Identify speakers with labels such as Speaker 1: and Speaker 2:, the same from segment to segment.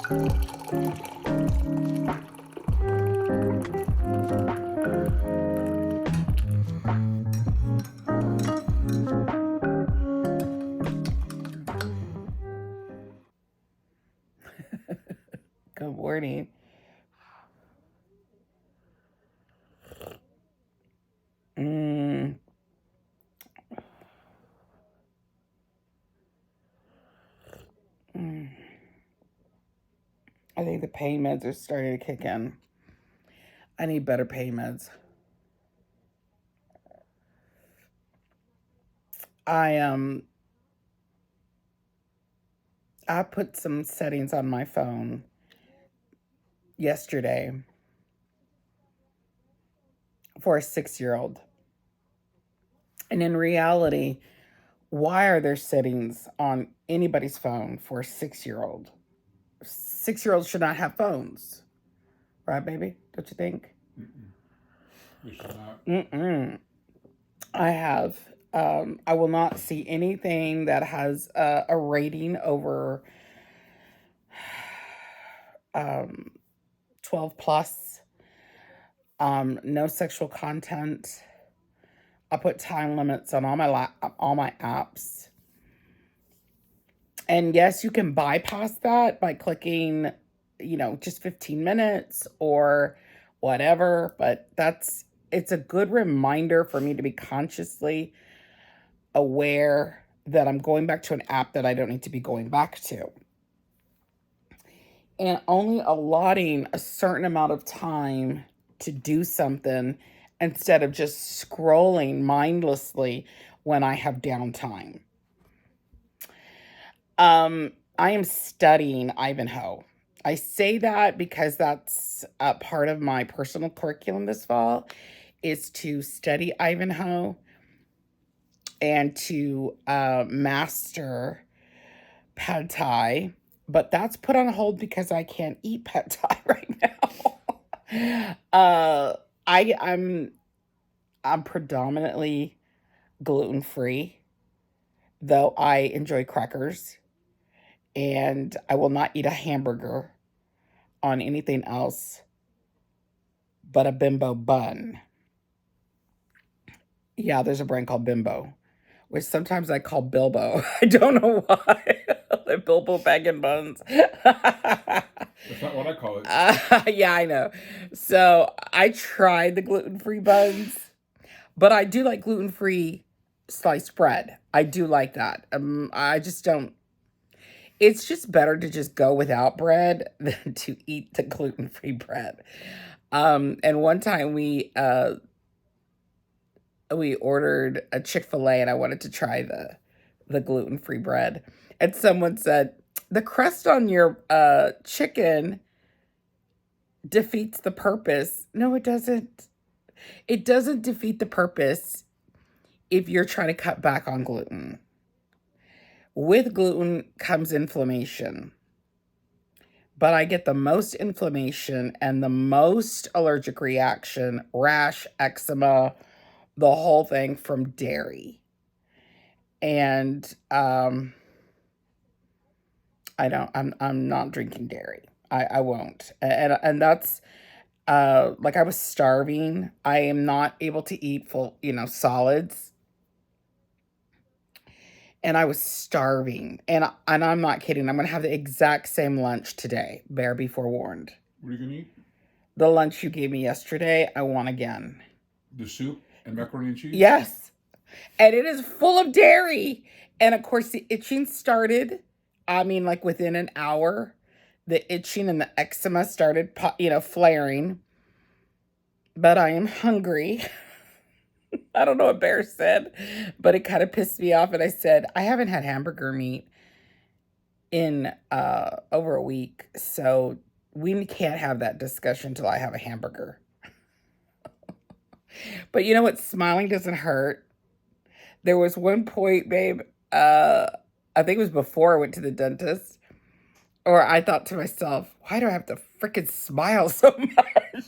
Speaker 1: Good morning. Mm, mm. I think the pain meds are starting to kick in. I need better pain meds. I I put some settings on my phone yesterday for a 6-year-old. And in reality, why are there settings on anybody's phone for a 6-year-old? 6-year-olds should not have phones. Right, baby? Don't you think?
Speaker 2: We should not.
Speaker 1: Mm-mm. I have. I will not see anything that has a rating over 12 plus. No sexual content. I put time limits on all my apps. And yes, you can bypass that by clicking, just 15 minutes or whatever, but it's a good reminder for me to be consciously aware that I'm going back to an app that I don't need to be going back to. And only allotting a certain amount of time to do something instead of just scrolling mindlessly when I have downtime. I am studying Ivanhoe. I say that because that's a part of my personal curriculum this fall is to study Ivanhoe and to master pad thai, but that's put on hold because I can't eat pad thai right now. I'm predominantly gluten free, though I enjoy crackers, and I will not eat a hamburger on anything else but a bimbo bun. Yeah, there's a brand called Bimbo, which sometimes I call Bilbo. I don't know why. The Bilbo bag and buns.
Speaker 2: That's not what I call it.
Speaker 1: Yeah, I know. So I tried the gluten free buns, but I do like gluten free sliced bread. I do like that. I just don't. It's just better to just go without bread than to eat the gluten free bread. And one time we ordered a Chick-fil-A and I wanted to try the gluten-free bread. And someone said, "The crust on your chicken defeats the purpose." No, it doesn't. It doesn't defeat the purpose if you're trying to cut back on gluten. With gluten comes inflammation. But I get the most inflammation and the most allergic reaction, rash, eczema, the whole thing from dairy. And I'm not drinking dairy. I won't. And that's like I was starving. I am not able to eat full, solids. And I was starving. And I'm not kidding. I'm going to have the exact same lunch today. Bear be forewarned.
Speaker 2: What are you gonna eat?
Speaker 1: The lunch you gave me yesterday, I want again.
Speaker 2: The soup and macaroni and cheese?
Speaker 1: Yes. And it is full of dairy. And of course, the itching started, like within an hour. The itching and the eczema started, flaring. But I am hungry. I don't know what Bear said, but it kind of pissed me off. And I said, I haven't had hamburger meat in over a week. So we can't have that discussion until I have a hamburger. But you know what? Smiling doesn't hurt. There was one point, babe, I think it was before I went to the dentist, or I thought to myself, why do I have to freaking smile so much?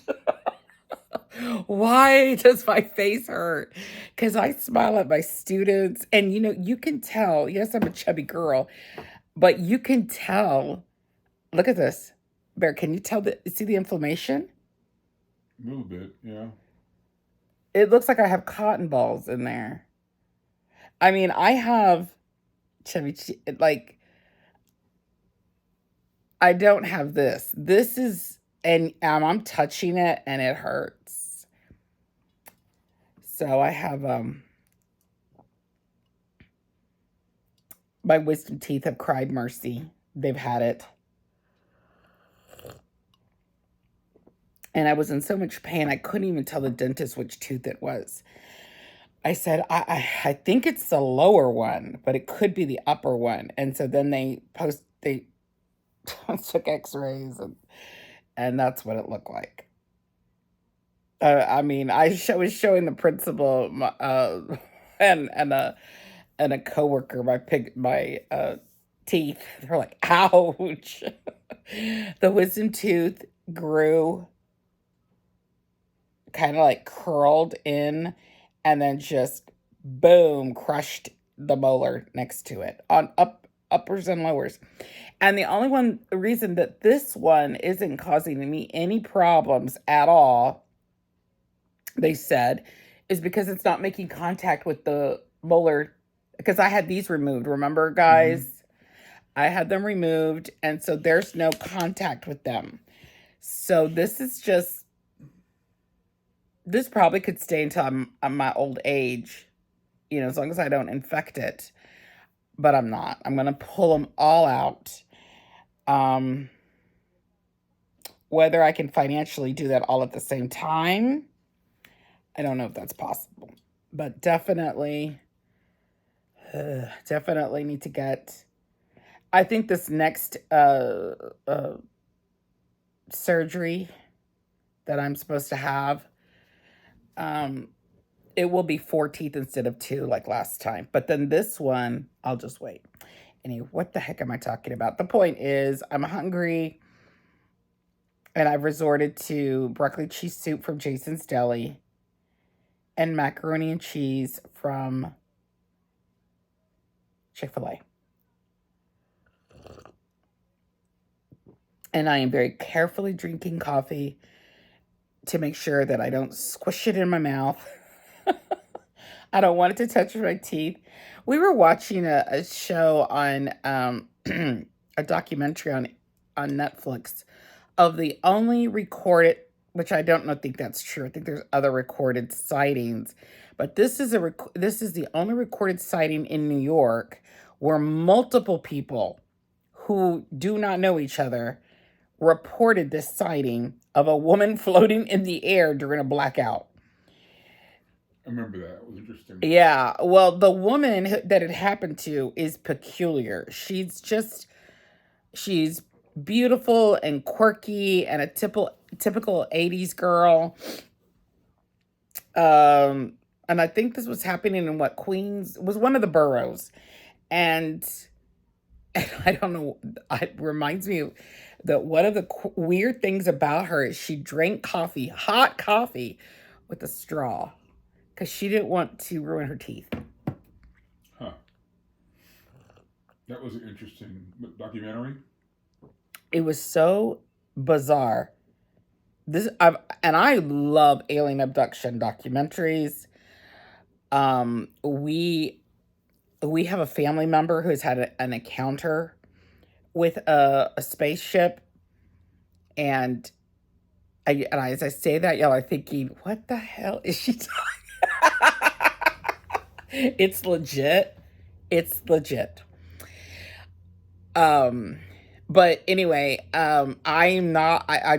Speaker 1: Why does my face hurt? Because I smile at my students, and you can tell, yes, I'm a chubby girl, but you can tell Look at this. Bear, can you see the inflammation?
Speaker 2: A little bit, yeah.
Speaker 1: It looks like I have cotton balls in there. I mean, I have chevy like I don't have this. This is and I'm touching it and it hurts. So I have my wisdom teeth have cried mercy. They've had it. And I was in so much pain I couldn't even tell the dentist which tooth it was. I said, I think it's the lower one, but it could be the upper one. And so then they took x-rays and that's what it looked like. I mean, was showing the principal and a coworker my teeth. They're like, ouch. The wisdom tooth grew, kind of like curled in, and then just boom, crushed the molar next to it on uppers and lowers. And the reason that this one isn't causing me any problems at all, they said, is because it's not making contact with the molar. Because I had these removed, remember, guys?
Speaker 2: Mm-hmm.
Speaker 1: I had them removed, and so there's no contact with them. So this probably could stay until I'm my old age, as long as I don't infect it. But I'm not. I'm going to pull them all out. Whether I can financially do that all at the same time, I don't know if that's possible. But definitely need to get... I think this next surgery that I'm supposed to have, it will be 4 teeth instead of 2 like last time. But then this one, I'll just wait. Anyway, what the heck am I talking about? The point is, I'm hungry, and I've resorted to broccoli cheese soup from Jason's Deli and macaroni and cheese from Chick-fil-A. And I am very carefully drinking coffee to make sure that I don't squish it in my mouth. I don't want it to touch my teeth. We were watching a show on a documentary on Netflix of the only recorded, which I don't think that's true. I think there's other recorded sightings, but this is the only recorded sighting in New York where multiple people who do not know each other reported this sighting of a woman floating in the air during a blackout.
Speaker 2: I remember that. It was interesting.
Speaker 1: Yeah. Well, the woman that it happened to is peculiar. She's beautiful and quirky and a typical 80s girl. And I think this was happening in Queens? It was one of the boroughs. And I don't know, it reminds me of that one of the weird things about her is she drank hot coffee, with a straw because she didn't want to ruin her teeth.
Speaker 2: Huh. That was an interesting documentary. It
Speaker 1: was so bizarre. I love alien abduction documentaries. We have a family member who's had an encounter with a spaceship, and as I say that, y'all are thinking, what the hell is she talking? It's legit. But anyway, I'm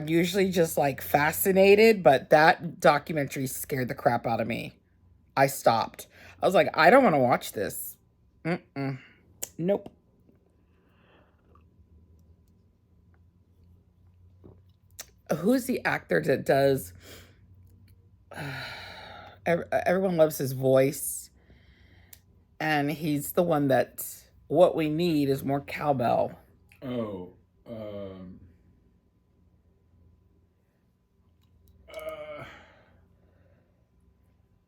Speaker 1: usually just like fascinated, but that documentary scared the crap out of me. I stopped. I was like, I don't want to watch this. Nope. Who's the actor that does... everyone loves his voice. And he's the one that... What we need is more cowbell.
Speaker 2: Oh.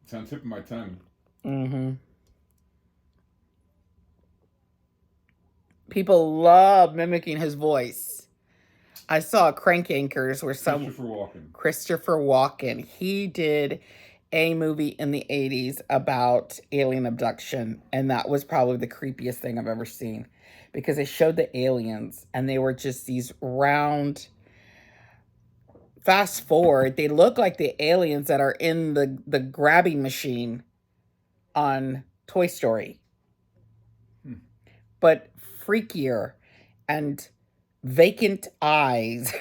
Speaker 2: It's on the tip of my tongue.
Speaker 1: Mm-hmm. People love mimicking his voice. I saw Crank Anchors where
Speaker 2: Christopher Walken.
Speaker 1: Christopher Walken, he did a movie in the 80s about alien abduction, and that was probably the creepiest thing I've ever seen because they showed the aliens and they were just these round. Fast forward, they look like the aliens that are in the grabbing machine on Toy Story, but freakier and vacant eyes.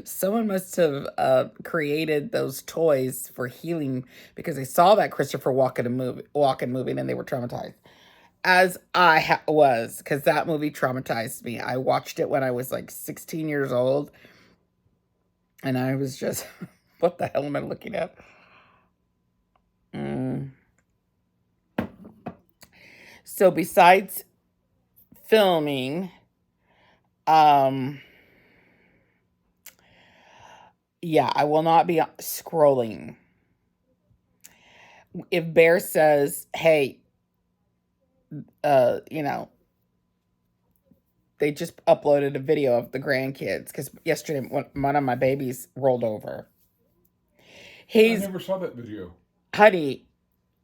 Speaker 1: Someone must have created those toys for healing because they saw that Christopher Walken movie and they were traumatized. As I was, because that movie traumatized me. I watched it when I was like 16 years old, and I was just, what the hell am I looking at? So besides filming, yeah, I will not be scrolling. If Bear says, hey, you know, they just uploaded a video of the grandkids because yesterday one of my babies rolled over.
Speaker 2: I never saw that video.
Speaker 1: Honey,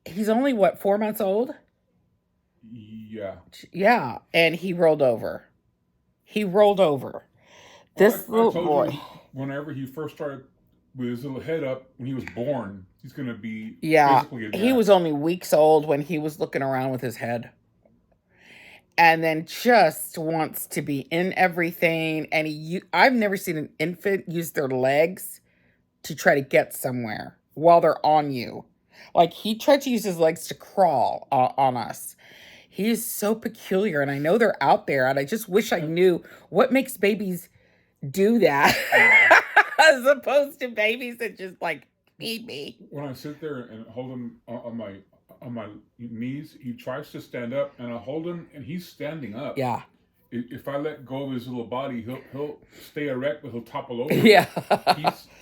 Speaker 1: he's only, what, 4 months old?
Speaker 2: Yeah.
Speaker 1: Yeah, and he rolled over. He rolled over. This little boy.
Speaker 2: Whenever he first started with his little head up, when he was born, he's going to be
Speaker 1: physically he was only weeks old when he was looking around with his head. And then just wants to be in everything. And I've never seen an infant use their legs to try to get somewhere while they're on you. Like, he tried to use his legs to crawl on us. He is so peculiar, and I know they're out there, and I just wish I knew what makes babies do that as opposed to babies that just, like, feed me.
Speaker 2: When I sit there and hold him on my knees, he tries to stand up, and I hold him, and he's standing up.
Speaker 1: Yeah.
Speaker 2: If I let go of his little body, he'll stay erect, but he'll topple over.
Speaker 1: Yeah.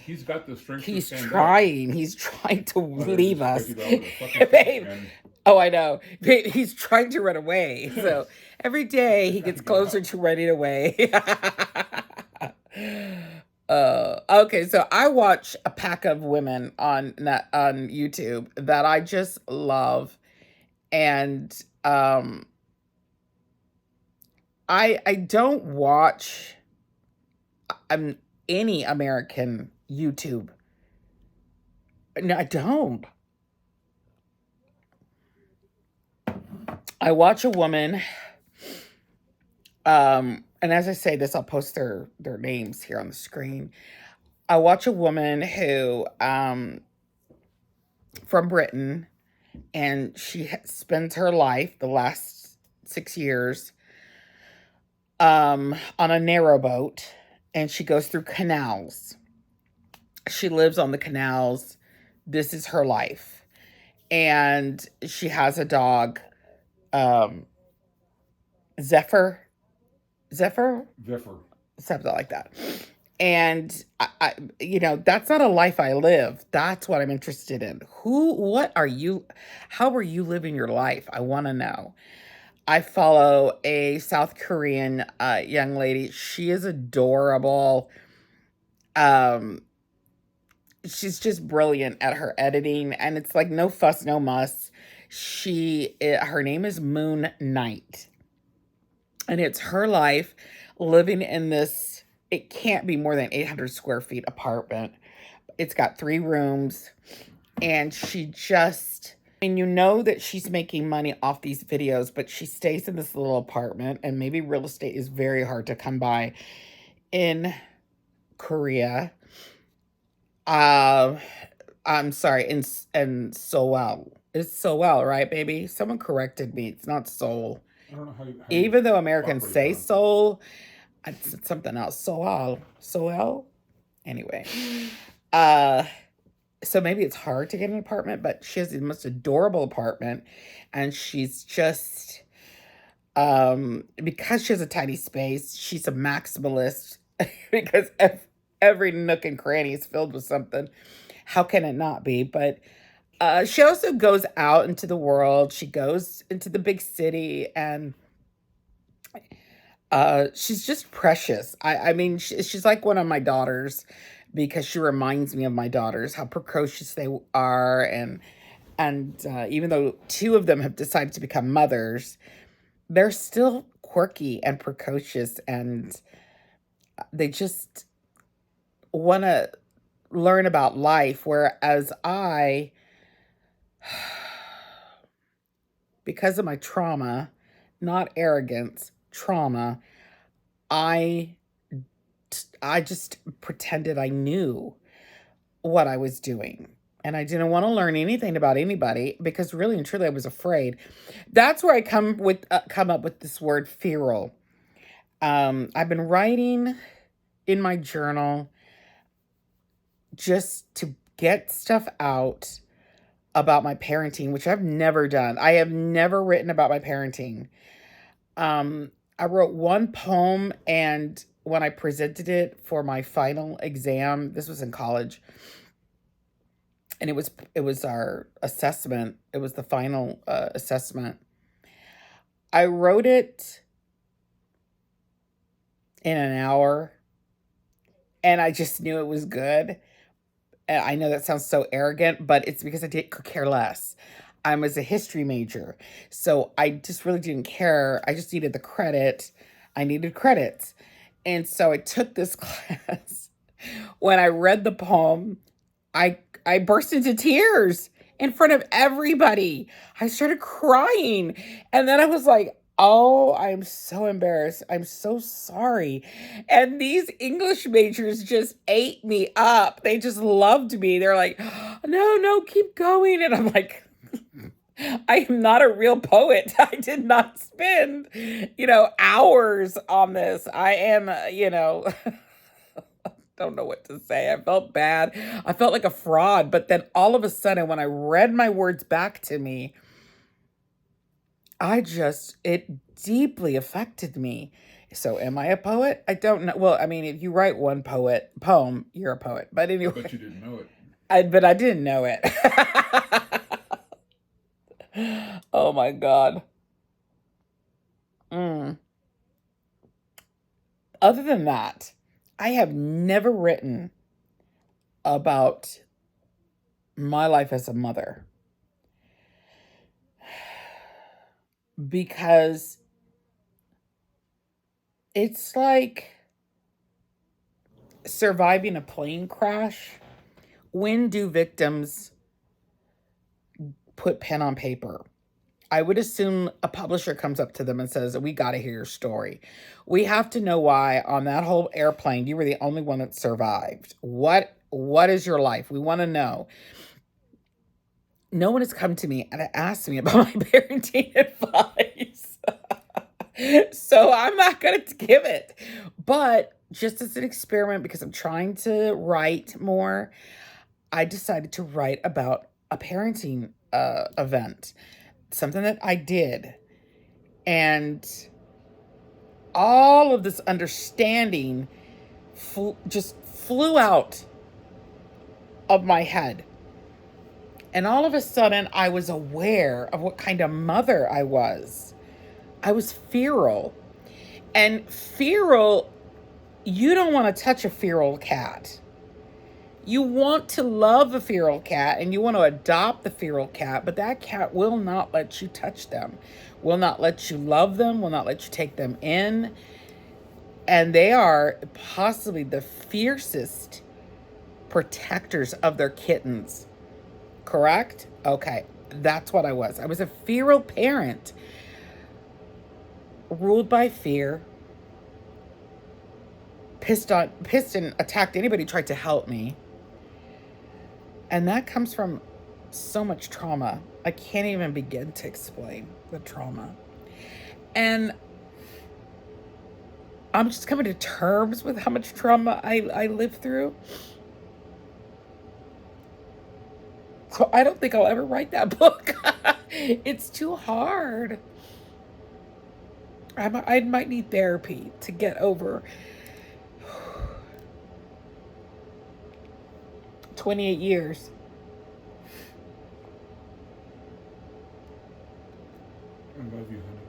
Speaker 2: He's got the strength
Speaker 1: to stand
Speaker 2: up.
Speaker 1: He's trying to leave us. Babe. Oh, I know. He's trying to run away. So every day he gets closer to running away. Okay, so I watch a pack of women on YouTube that I just love, and I don't watch any American YouTube. No, I don't. I watch a woman, and as I say this, I'll post their names here on the screen. I watch a woman who, from Britain, and she spends her life, the last 6 years, on a narrowboat, and she goes through canals. She lives on the canals. This is her life. And she has a dog, Zephyr, something like that. And I, that's not a life I live. That's what I'm interested in. How are you living your life? I want to know. I follow a South Korean young lady. She is adorable. She's just brilliant at her editing, and it's like no fuss, no muss. Her name is Moon Knight, and it's her life living in this, it can't be more than 800 square feet apartment. It's got 3 rooms, and that she's making money off these videos, but she stays in this little apartment, and maybe real estate is very hard to come by in Korea. I'm sorry, in Seoul. It's Seoul, right, baby? Someone corrected me. It's not Seoul.
Speaker 2: I don't know how
Speaker 1: even though Americans say Seoul, it's something else. Seoul. Anyway, so maybe it's hard to get an apartment, but she has the most adorable apartment, and she's just, because she has a tiny space, she's a maximalist because every nook and cranny is filled with something. How can it not be? But she also goes out into the world. She goes into the big city, and She's just precious. I mean, she's like one of my daughters because she reminds me of my daughters, how precocious they are, and even though two of them have decided to become mothers, they're still quirky and precocious, and they just want to learn about life. Whereas I, because of my trauma, not arrogance, trauma, I I just pretended I knew what I was doing. And I didn't want to learn anything about anybody because really and truly I was afraid. That's where I come up with this word feral. I've been writing in my journal just to get stuff out about my parenting, which I've never done. I have never written about my parenting. I wrote one poem, and when I presented it for my final exam, this was in college, and it was our assessment. It was the final assessment. I wrote it in an hour, and I just knew it was good. And I know that sounds so arrogant, but it's because could care less. I was a history major, so I just really didn't care. I just needed the credit. I needed credits. And so I took this class. When I read the poem, I burst into tears in front of everybody. I started crying. And then I was like, "Oh, I'm so embarrassed. I'm so sorry." And these English majors just ate me up. They just loved me. They're like, "No, no, keep going." And I'm like, I am not a real poet. I did not spend, hours on this. I am, don't know what to say. I felt bad. I felt like a fraud. But then all of a sudden, when I read my words back to me, it deeply affected me. So am I a poet? I don't know. Well, I mean, if you write one poem, you're a poet. But
Speaker 2: I
Speaker 1: anyway,
Speaker 2: bet you didn't know it.
Speaker 1: but I didn't know it. Oh my God. Mm. Other than that, I have never written about my life as a mother because it's like surviving a plane crash. When do victims put pen on paper? I would assume a publisher comes up to them and says, "We got to hear your story. We have to know why on that whole airplane you were the only one that survived. What is your life? We want to know." No one has come to me and asked me about my parenting advice. So I'm not going to give it. But just as an experiment, because I'm trying to write more, I decided to write about a parenting event, something that I did. And all of this understanding just flew out of my head. And all of a sudden, I was aware of what kind of mother I was. I was feral. And feral, you don't want to touch a feral cat. You want to love a feral cat and you want to adopt the feral cat, but that cat will not let you touch them, will not let you love them, will not let you take them in. And they are possibly the fiercest protectors of their kittens. Correct? Okay. That's what I was. I was a feral parent, ruled by fear, pissed and attacked anybody who tried to help me. And that comes from so much trauma. I can't even begin to explain the trauma. And I'm just coming to terms with how much trauma I lived through. So I don't think I'll ever write that book. It's too hard. I might need therapy to get over 28 years.
Speaker 2: I love you, honey.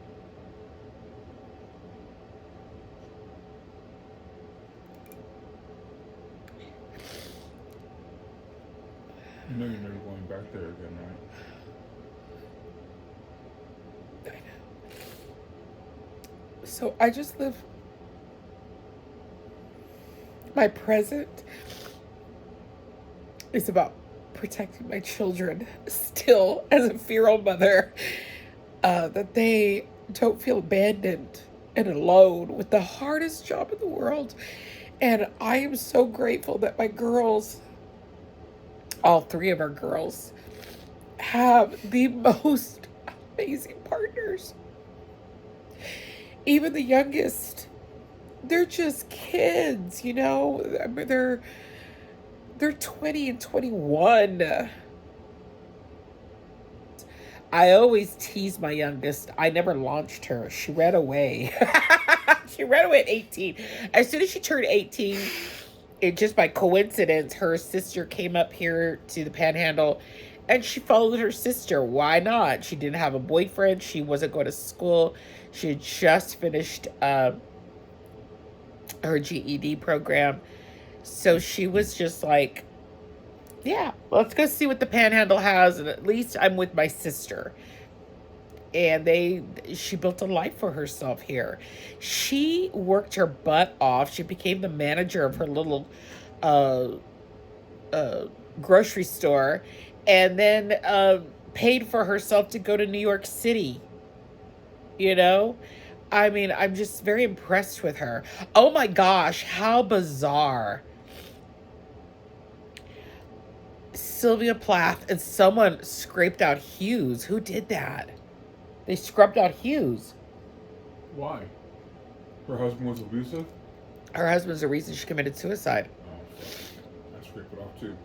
Speaker 2: You know you're never going back there again, right?
Speaker 1: I know. So I just live my present is about protecting my children still as a feral mother, that they don't feel abandoned and alone with the hardest job in the world. And I am so grateful that my girls, all three of our girls, have the most amazing partners. Even the youngest, they're just kids, you know. I mean, they're 20 and 21. I always tease my youngest. I never launched her. She ran away. She ran away at 18. As soon as she turned 18, it just by coincidence, her sister came up here to the Panhandle and she followed her sister. Why not? She didn't have a boyfriend. She wasn't going to school. She had just finished her GED program. So she was just like, yeah, let's go see what the Panhandle has. And at least I'm with my sister. And she built a life for herself here. She worked her butt off. She became the manager of her little uh, uh, grocery store, and then paid for herself to go to New York City. You know, I mean, I'm just very impressed with her. Oh my gosh, how bizarre! Sylvia Plath and someone scraped out Hughes. Who did that? They scrubbed out Hughes.
Speaker 2: Why? Her husband was abusive?
Speaker 1: Her husband's the reason she committed suicide.
Speaker 2: Oh, fuck. I scraped it off too.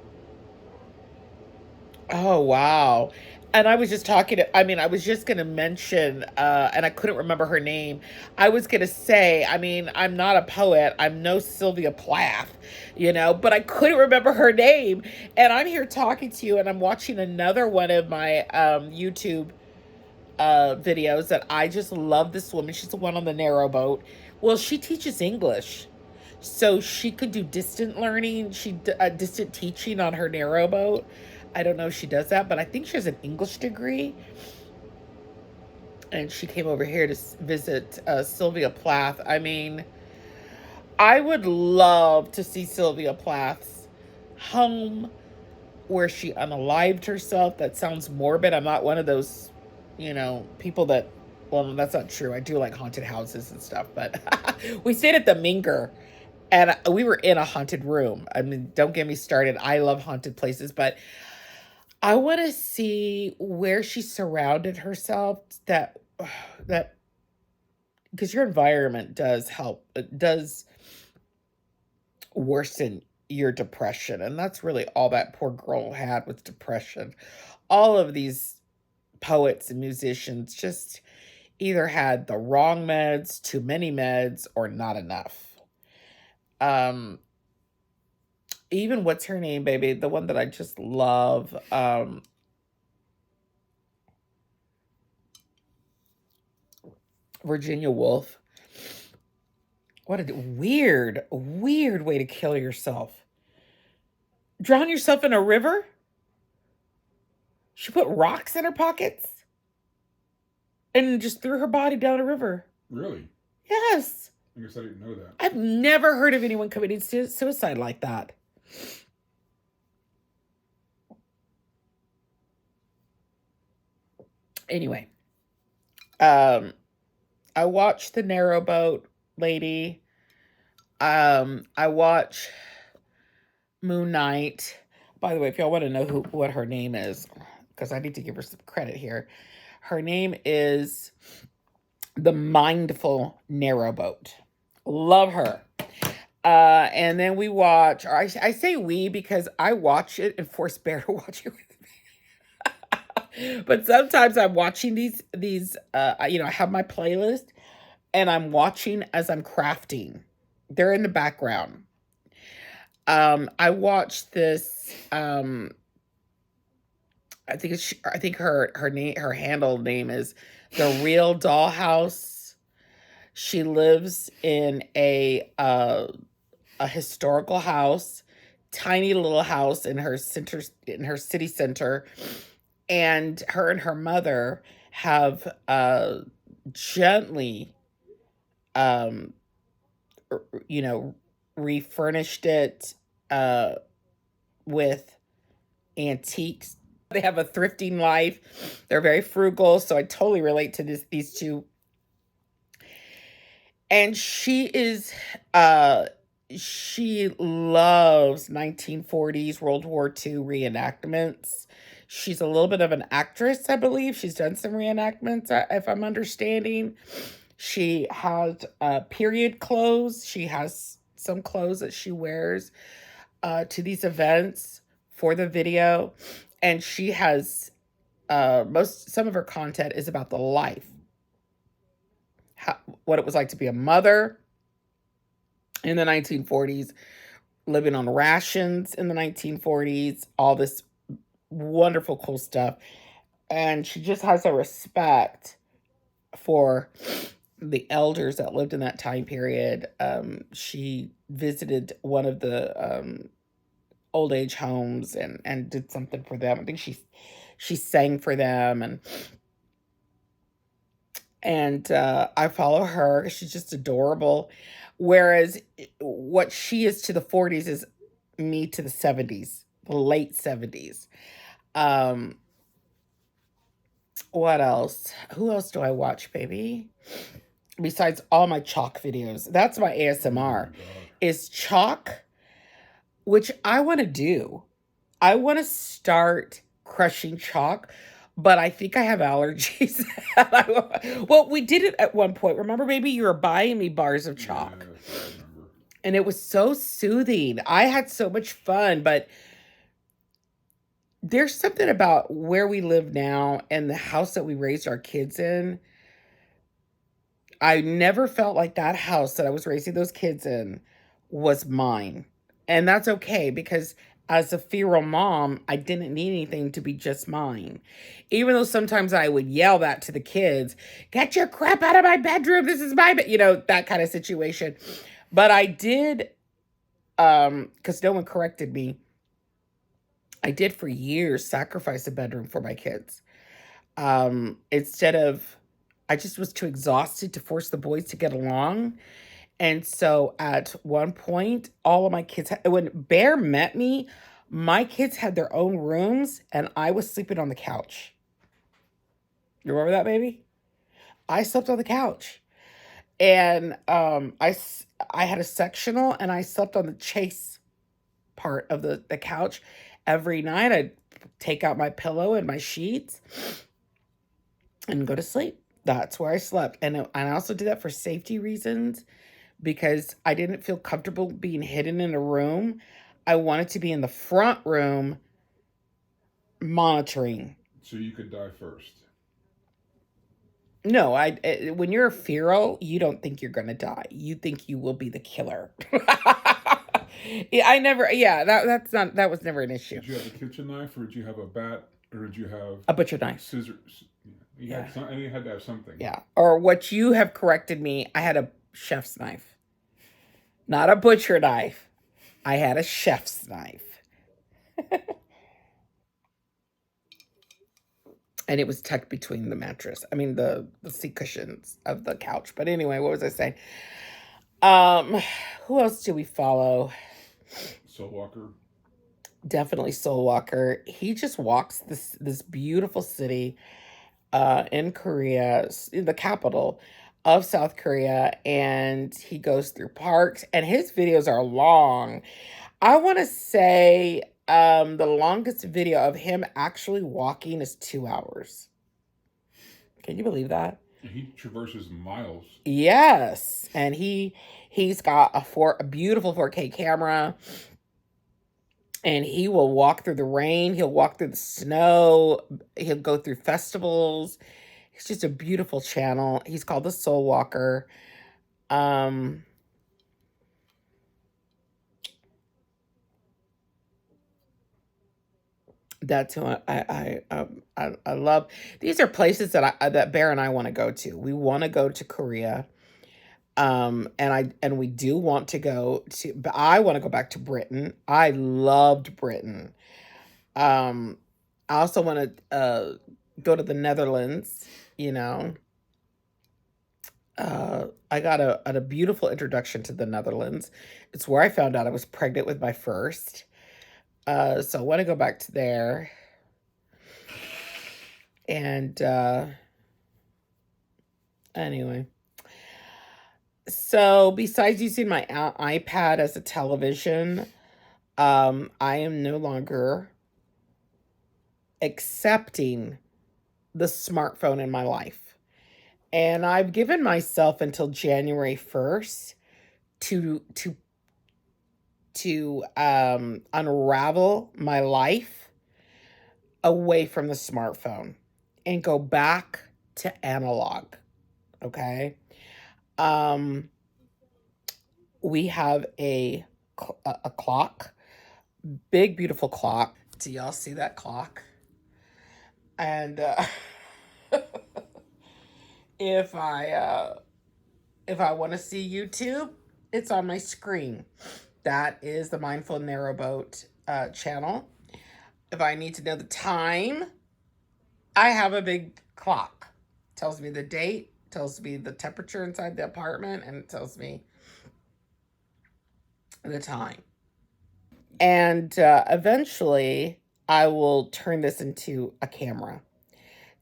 Speaker 1: Oh, wow. And I was just I was just going to mention, and I couldn't remember her name. I was going to say, I mean, I'm not a poet. I'm no Sylvia Plath, but I couldn't remember her name. And I'm here talking to you, and I'm watching another one of my YouTube videos that I just love this woman. She's the one on the narrowboat. Well, she teaches English. So she could do distant learning, distant teaching on her narrowboat. I don't know if she does that, but I think she has an English degree. And she came over here to visit Sylvia Plath. I mean, I would love to see Sylvia Plath's home where she unalived herself. That sounds morbid. I'm not one of those, people that, well, that's not true. I do like haunted houses and stuff, but we stayed at the Minger and we were in a haunted room. I mean, don't get me started. I love haunted places, but I want to see where she surrounded herself that because your environment does help. It does worsen your depression, and that's really all that poor girl had was depression. All of these poets and musicians just either had the wrong meds, too many meds, or not enough. Um, Even what's her name, baby, the one that I just love, Virginia Woolf. What a weird, weird way to kill yourself. Drown yourself in a river? She put rocks in her pockets and just threw her body down a river.
Speaker 2: Really?
Speaker 1: Yes.
Speaker 2: I guess I didn't know that.
Speaker 1: I've never heard of anyone committing suicide like that. Anyway, I watched The Narrowboat Lady. I watch Moon Knight. By the way, if y'all want to know what her name is, because I need to give her some credit here. Her name is The Mindful Narrowboat. Love her. And then we watch, or I say we because I watch it and force Bear to watch it with me. But sometimes I'm watching these I have my playlist and I'm watching as I'm crafting. They're in the background. I watched this. I think her name, her handle name is The Real Dollhouse. She lives in a historical house tiny little house in her city center, and her mother have gently um you know refurnished it uh with antiques. They have a thrifting life. They're very frugal, so I totally relate to these two. And uh she loves 1940s World War II reenactments. She's a little bit of an actress, I believe. She's done some reenactments, if I'm understanding. She has period clothes. She has some clothes that she wears to these events for the video. And she has some of her content is about the life, how, what it was like to be a mother in the 1940s, living on rations in the 1940s, all this wonderful, cool stuff. And she just has a respect for the elders that lived in that time period. She visited one of the old age homes and did something for them. I think she sang for them, and I follow her. She's just adorable. Whereas what she is to the 40s is me to the 70s, the late 70s. Um, what else? Who else do I watch, baby? Besides all my chalk videos. That's my
Speaker 2: Oh my
Speaker 1: ASMR.
Speaker 2: God.
Speaker 1: Is chalk, which I want to do. I want to start crushing chalk, but I think I have allergies. Well, we did it at one point. Remember, baby, you were buying me bars of chalk,
Speaker 2: Yes, I remember.
Speaker 1: and it was so soothing. I had so much fun, but there's something about where we live now and the house that we raised our kids in. I never felt like that house that I was raising those kids in was mine. And that's okay because as a feral mom, I didn't need anything to be just mine. Even though sometimes I would yell that to the kids, get your crap out of my bedroom. This is my bed, that kind of situation. But I did, because no one corrected me, I did for years sacrifice a bedroom for my kids. Instead of, I just was too exhausted to force the boys to get along. And so at one point, all of my kids, when Bear met me, my kids had their own rooms and I was sleeping on the couch. You remember that, baby? I slept on the couch. And I had a sectional and I slept on the chase part of the couch. Every night I'd take out my pillow and my sheets and go to sleep. That's where I slept. And I also did that for safety reasons because I didn't feel comfortable being hidden in a room. I wanted to be in the front room monitoring.
Speaker 2: So you could die first.
Speaker 1: No, when you're a feral, you don't think you're gonna die. You think you will be the killer. Yeah, I never. Yeah, that was never an issue.
Speaker 2: Did you have a kitchen knife, or did you have a bat, or did you have
Speaker 1: A butcher knife.
Speaker 2: scissors? You
Speaker 1: Yeah,
Speaker 2: had some, and you had to have something.
Speaker 1: yeah. Or what you have corrected me. I had a chef's knife, not a butcher knife. I had a chef's knife. And it was tucked between the mattress. I mean the seat cushions of the couch. But anyway, what was I saying? Um, who else do we follow?
Speaker 2: Soul Walker.
Speaker 1: Definitely Soul Walker. He just walks this beautiful city in Korea, in the capital of South Korea, and he goes through parks and his videos are long. I want to say the longest video of him actually walking is 2 hours. Can you believe that?
Speaker 2: He traverses miles.
Speaker 1: Yes, and he's got a beautiful 4K camera, and he will walk through the rain. He'll walk through the snow. He'll go through festivals. It's just a beautiful channel. He's called the Soul Walker. Um, that's who I love. These are places that Bear and I want to go to. We want to go to Korea. And we do want to go to, but I want to go back to Britain. I loved Britain. Um, I also want to go to the Netherlands. You know, I got a beautiful introduction to the Netherlands. It's where I found out I was pregnant with my first. So I want to go back to there. And anyway, so besides using my iPad as a television, I am no longer accepting the smartphone in my life. And I've given myself until January 1st to unravel my life away from the smartphone and go back to analog. Okay. Um, we have a clock, big beautiful clock. Do y'all see that clock? And if I want to see YouTube, it's on my screen. That is the Mindful Narrowboat channel. If I need to know the time, I have a big clock. Tells me the date, tells me the temperature inside the apartment, and it tells me the time. And eventually, I will turn this into a camera,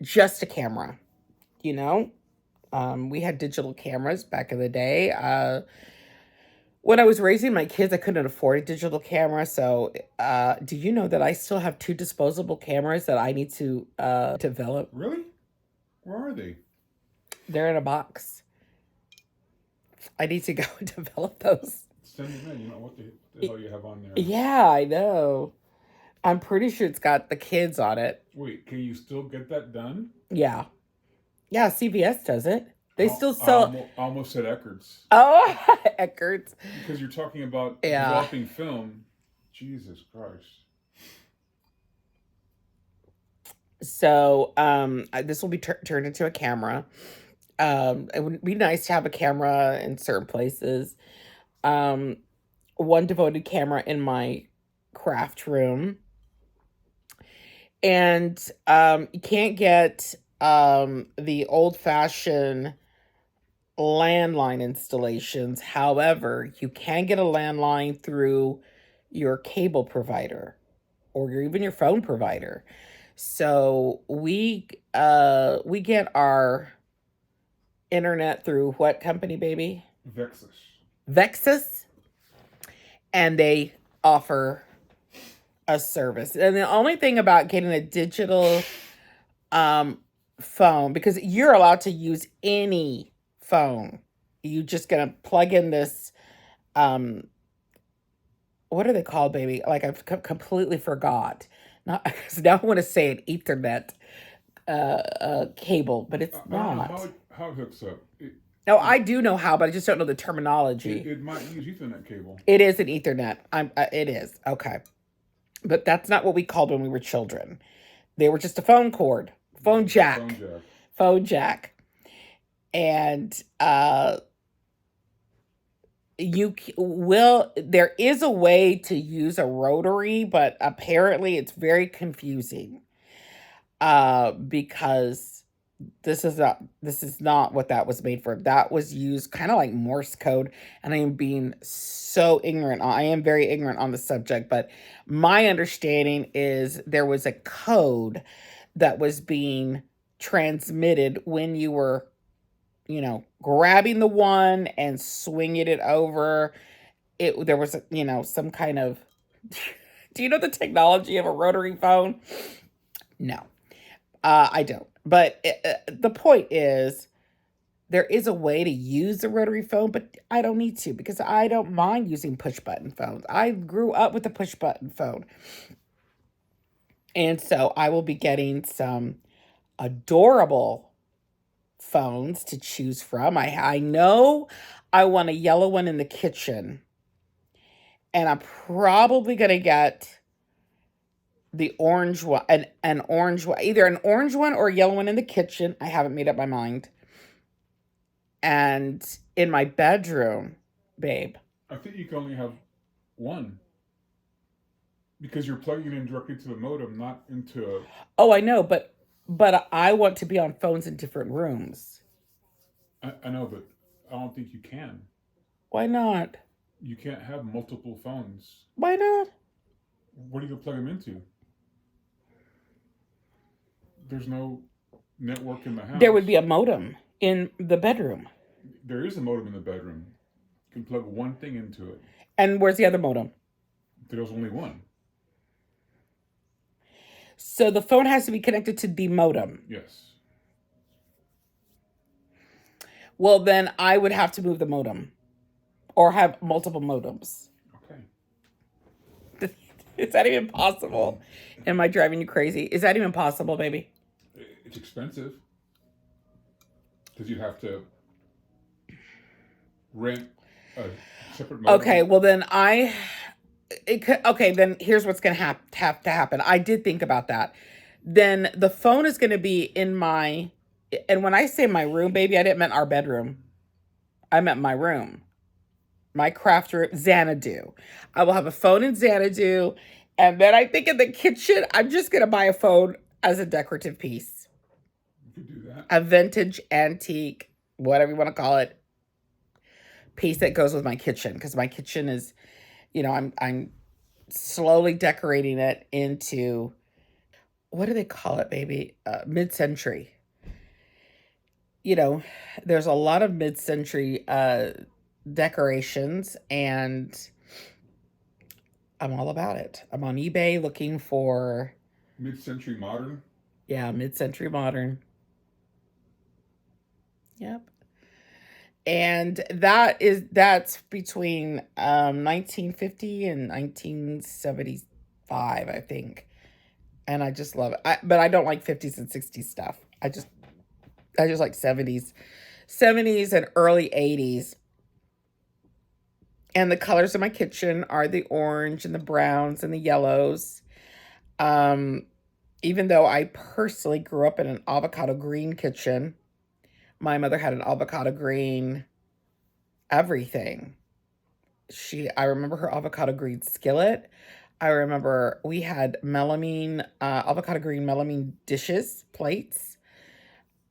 Speaker 1: just a camera. You know, we had digital cameras back in the day. When I was raising my kids, I couldn't afford a digital camera. So, do you know that I still have two disposable cameras that I need to develop?
Speaker 2: Really? Where are they?
Speaker 1: They're in a box. I need to go and develop those.
Speaker 2: Send them in. You know what the hell you have on there?
Speaker 1: Yeah, I know. I'm pretty sure it's got the kids on it.
Speaker 2: Wait, can you still get that done?
Speaker 1: Yeah. Yeah, CVS does it. They still
Speaker 2: I
Speaker 1: sell.
Speaker 2: almost said Eckerd's.
Speaker 1: Oh, Eckerd's.
Speaker 2: Because you're talking about
Speaker 1: Yeah.
Speaker 2: developing film. Jesus Christ.
Speaker 1: So, this will be turned into a camera. It would be nice to have a camera in certain places. One devoted camera in my craft room. And you can't get the old-fashioned landline installations. However, you can get a landline through your cable provider or even your phone provider. So we get our internet through what company, baby? Vexus. And they offer a service. And the only thing about getting a digital phone, because you're allowed to use any phone. You just gonna plug in this what are they called, baby? Like I've completely forgot. Not because now I want to say an Ethernet cable, but it's
Speaker 2: I don't
Speaker 1: not.
Speaker 2: know how it hooks up.
Speaker 1: No, I do know how, but I just don't know the terminology.
Speaker 2: It might use Ethernet cable.
Speaker 1: It is an Ethernet. It is okay, but that's not what we called when we were children. They were just a phone cord, phone jack, and there is a way to use a rotary, but apparently it's very confusing because this is not what that was made for. That was used kind of like Morse code, and I am being so ignorant. I am very ignorant on the subject, but my understanding is there was a code that was being transmitted when you were, grabbing the one and swinging it over. There was, some kind of. Do you know the technology of a rotary phone? No, I don't. But the point is, there is a way to use a rotary phone, but I don't need to because I don't mind using push button phones. I grew up with a push button phone. And so I will be getting some adorable phones to choose from. I know I want a yellow one in the kitchen. And I'm probably going to get the orange one, an orange one, either an orange one or a yellow one in the kitchen. I haven't made up my mind. And in my bedroom, babe.
Speaker 2: I think you can only have one because you're plugging it in directly to the modem, not into a.
Speaker 1: Oh, I know, but I want to be on phones in different rooms.
Speaker 2: I know, but I don't think you can.
Speaker 1: Why not?
Speaker 2: You can't have multiple phones.
Speaker 1: Why not?
Speaker 2: What are you gonna plug them into? There's no network in the
Speaker 1: There would
Speaker 2: house.
Speaker 1: be a modem in the bedroom.
Speaker 2: There is a modem in the bedroom. You can plug one thing into it.
Speaker 1: And where's the other modem?
Speaker 2: There's only one.
Speaker 1: So the phone has to be connected to the modem.
Speaker 2: Yes.
Speaker 1: Well, then I would have to move the modem or have multiple modems.
Speaker 2: Okay.
Speaker 1: Is that even possible? Am I driving you crazy? Is that even possible, baby?
Speaker 2: It's expensive because you have to rent a separate modem.
Speaker 1: Okay, well then okay, then here's what's going to have to happen. I did think about that. Then the phone is going to be in my, and when I say my room, baby, I didn't mean our bedroom. I meant my room, my craft room, Xanadu. I will have a phone in Xanadu, and then I think in the kitchen, I'm just going to buy a phone as a decorative piece.
Speaker 2: You could do that.
Speaker 1: A vintage, antique, whatever you want to call it, piece that goes with my kitchen, because my kitchen is, I'm slowly decorating it into, what do they call it, baby? Mid-century. There's a lot of mid-century decorations, and I'm all about it. I'm on eBay looking for
Speaker 2: mid-century modern.
Speaker 1: Yeah, mid-century modern. Yep. And that's between 1950 and 1975, I think. And I just love it. But I don't like 50s and 60s stuff. I just like 70s and early 80s. And the colors in my kitchen are the orange and the browns and the yellows. Even though I personally grew up in an avocado green kitchen, my mother had an avocado green everything. I remember her avocado green skillet. I remember we had melamine, avocado green melamine dishes, plates,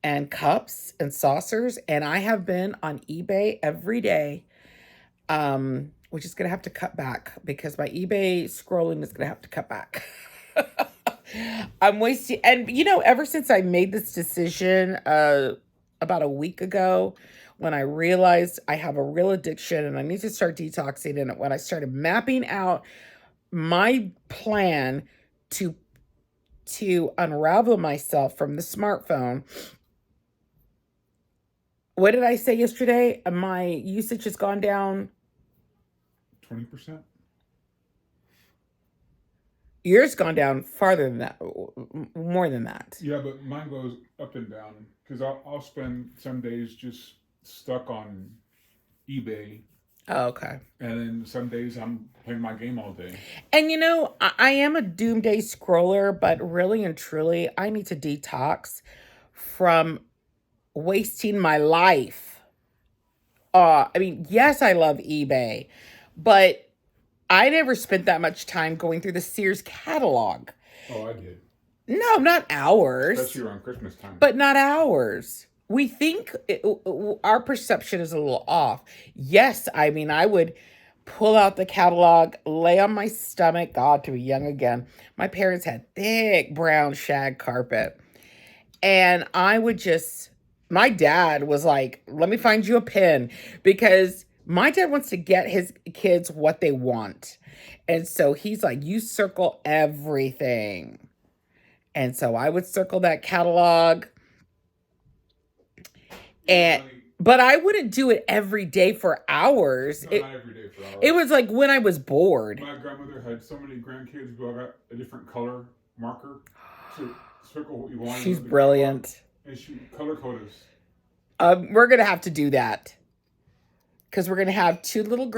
Speaker 1: and cups and saucers. And I have been on eBay every day, which is going to have to cut back because my eBay scrolling is going to have to cut back. I'm wasting, and ever since I made this decision about a week ago, when I realized I have a real addiction and I need to start detoxing, and when I started mapping out my plan to unravel myself from the smartphone. What did I say yesterday? My usage has gone down
Speaker 2: 20%.
Speaker 1: Yours gone down farther than that, more than that.
Speaker 2: Yeah, but mine goes up and down because I'll spend some days just stuck on eBay.
Speaker 1: Oh, okay.
Speaker 2: And then some days I'm playing my game all day.
Speaker 1: And I am a doomsday scroller, but really and truly, I need to detox from wasting my life. Yes, I love eBay, but I never spent that much time going through the Sears catalog.
Speaker 2: Oh, I did.
Speaker 1: No, not hours.
Speaker 2: Especially around Christmas time.
Speaker 1: But not hours. We think our perception is a little off. Yes, I would pull out the catalog, lay on my stomach. God, to be young again. My parents had thick brown shag carpet. And I would my dad was like, let me find you a pen, because my dad wants to get his kids what they want. And so he's like, you circle everything. And so I would circle that catalog. But I wouldn't do it every day for hours.
Speaker 2: No, not every day for hours.
Speaker 1: It was like when I was bored.
Speaker 2: My grandmother had so many grandkids who got a different color marker to circle what you wanted.
Speaker 1: She's brilliant.
Speaker 2: And she color coded us.
Speaker 1: We're going to have to do that. Because we're going to have two little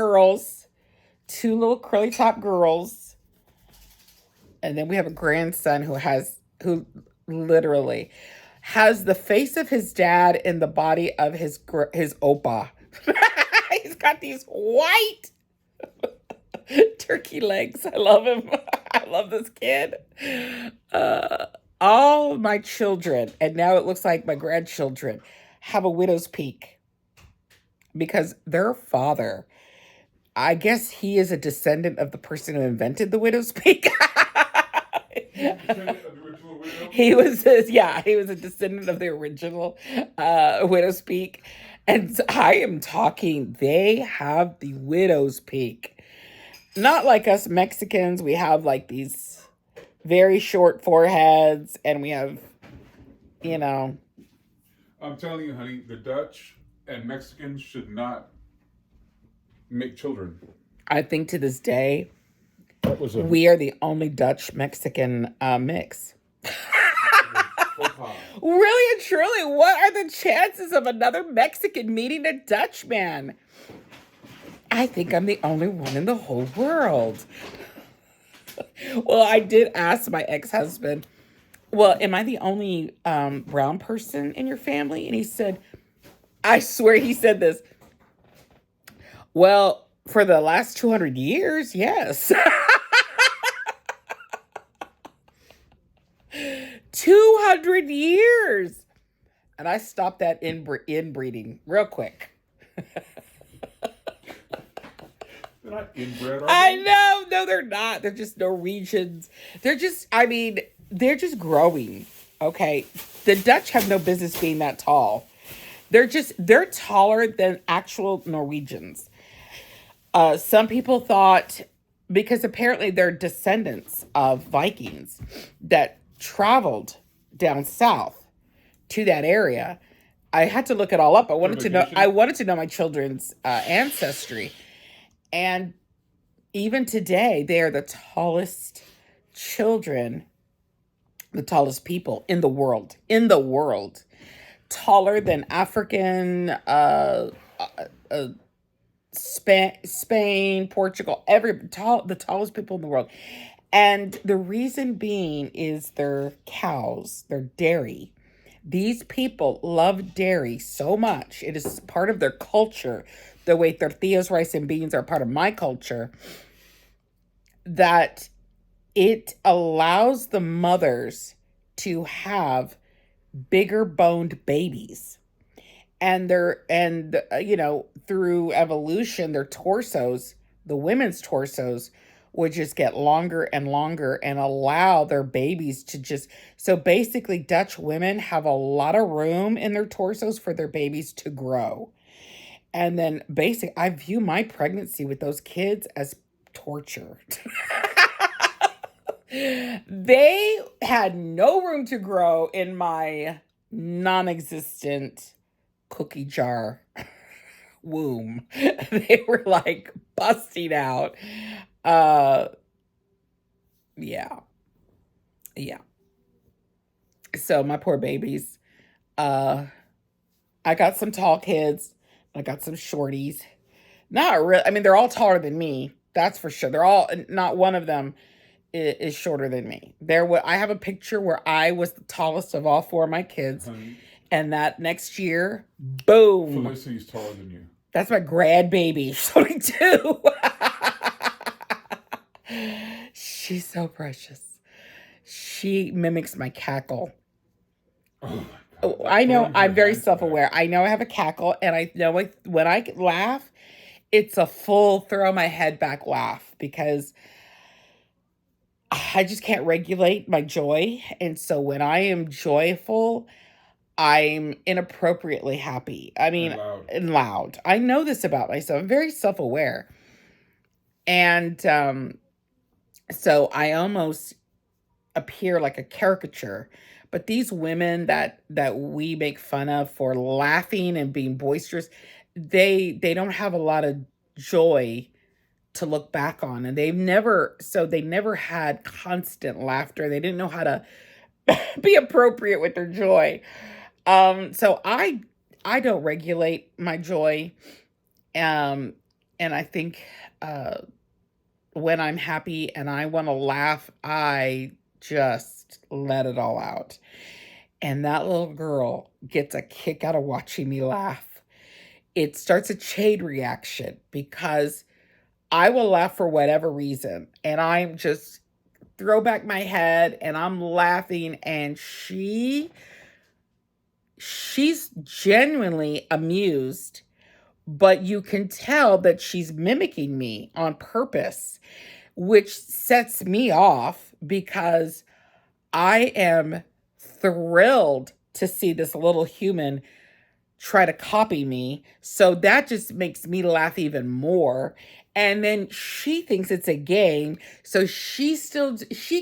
Speaker 1: curly top girls. And then we have a grandson who literally has the face of his dad and the body of his oppa. He's got these white turkey legs. I love him. I love this kid. Uh, all my children, and now it looks like my grandchildren, have a widow's peak because their father, I guess he is a descendant of the person who invented the widow's peak. He was yeah, he was a descendant of the original widow's peak. And I am talking, they have the widow's peak. Not like us Mexicans, we have like these very short foreheads and we have, you know,
Speaker 2: I'm telling you, honey, the Dutch and Mexicans should not make children.
Speaker 1: I think to this day,
Speaker 2: That was a
Speaker 1: we are the only Dutch Mexican mix. Really and truly, what are the chances of another Mexican meeting a Dutchman? I think I'm the only one in the whole world. Well, I did ask my ex-husband, well, am I the only brown person in your family? And he said, I swear he said this, well, for the last 200 years, yes. 200 years. And I stopped that inbreeding real quick.
Speaker 2: They're not inbred, are
Speaker 1: I
Speaker 2: they?
Speaker 1: know. No, they're not. They're just Norwegians. They're just, I mean, they're just growing. Okay. The Dutch have no business being that tall. They're taller than actual Norwegians. Some people thought, because apparently they're descendants of Vikings that traveled down south to that area. I had to look it all up. I wanted to know my children's ancestry. And even today, they are the tallest children, the tallest people in the world. In the world. Taller than African, Spain, Portugal, the tallest people in the world. And the reason being is their cows, their dairy. These people love dairy so much. It is part of their culture, the way tortillas, rice, and beans are part of my culture, that it allows the mothers to have bigger boned babies. And through evolution, their torsos, the women's torsos, would just get longer and longer and allow their babies to just, so basically Dutch women have a lot of room in their torsos for their babies to grow. And then basically I view my pregnancy with those kids as torture. They had no room to grow in my non-existent cookie jar womb. They were like busting out. Yeah. Yeah. So my poor babies. I got some tall kids. I got some shorties. Not really. I mean, they're all taller than me. That's for sure. They're all, not one of them is shorter than me. I have a picture where I was the tallest of all four of my kids.
Speaker 2: Honey,
Speaker 1: And that next year, boom.
Speaker 2: Felicity's taller than you.
Speaker 1: That's my grandbaby. She's 22. She's so precious. She mimics my cackle.
Speaker 2: Oh my God.
Speaker 1: Oh, I know.
Speaker 2: Throwing
Speaker 1: I'm
Speaker 2: her
Speaker 1: very
Speaker 2: hands
Speaker 1: self-aware.
Speaker 2: back.
Speaker 1: I know I have a cackle, and I know when I laugh, it's a full throw my head back laugh because I just can't regulate my joy. And so when I am joyful, I'm inappropriately happy. I mean,
Speaker 2: And loud.
Speaker 1: and loud. I know this about myself. I'm very self-aware. And so I almost appear like a caricature. But these women that we make fun of for laughing and being boisterous, they don't have a lot of joy to look back on, and they never had constant laughter. They didn't know how to be appropriate with their joy. So I don't regulate my joy. And I think when I'm happy and I want to laugh, I just let it all out. And that little girl gets a kick out of watching me laugh. it starts a chain reaction because I will laugh for whatever reason. And I'm just throw back my head and I'm laughing and she's genuinely amused, but you can tell that she's mimicking me on purpose, which sets me off because I am thrilled to see this little human try to copy me. So that just makes me laugh even more. And then she thinks it's a game. So she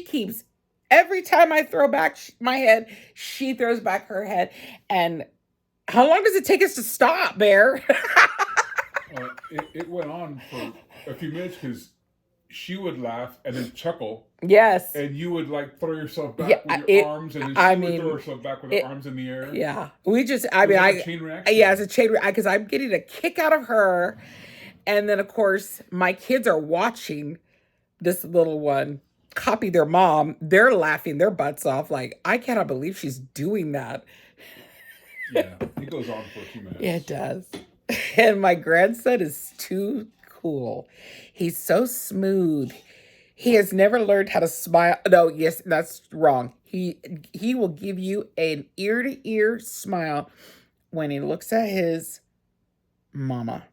Speaker 1: keeps, every time I throw back my head, she throws back her head. And how long does it take us to stop, Bear?
Speaker 2: It went on for a few minutes because she would laugh and then chuckle,
Speaker 1: Yes.
Speaker 2: and you would like throw yourself
Speaker 1: Yeah.
Speaker 2: back with your
Speaker 1: It,
Speaker 2: arms, and then
Speaker 1: I
Speaker 2: she would throw
Speaker 1: mean,
Speaker 2: herself back with her
Speaker 1: it,
Speaker 2: arms in the air.
Speaker 1: yeah. We just,
Speaker 2: It
Speaker 1: I
Speaker 2: was
Speaker 1: mean,
Speaker 2: like a chain
Speaker 1: yeah, it's
Speaker 2: reaction.
Speaker 1: a chain because I'm getting a kick out of her. And then, of course, my kids are watching this little one copy their mom. They're laughing their butts off. Like, I cannot believe she's doing that.
Speaker 2: Yeah, it goes on for a few
Speaker 1: Yeah, it
Speaker 2: minutes.
Speaker 1: does. And my grandson is too cool. He's so smooth. He has never learned how to smile. No, yes, that's wrong. He will give you an ear to ear smile when he looks at his mama.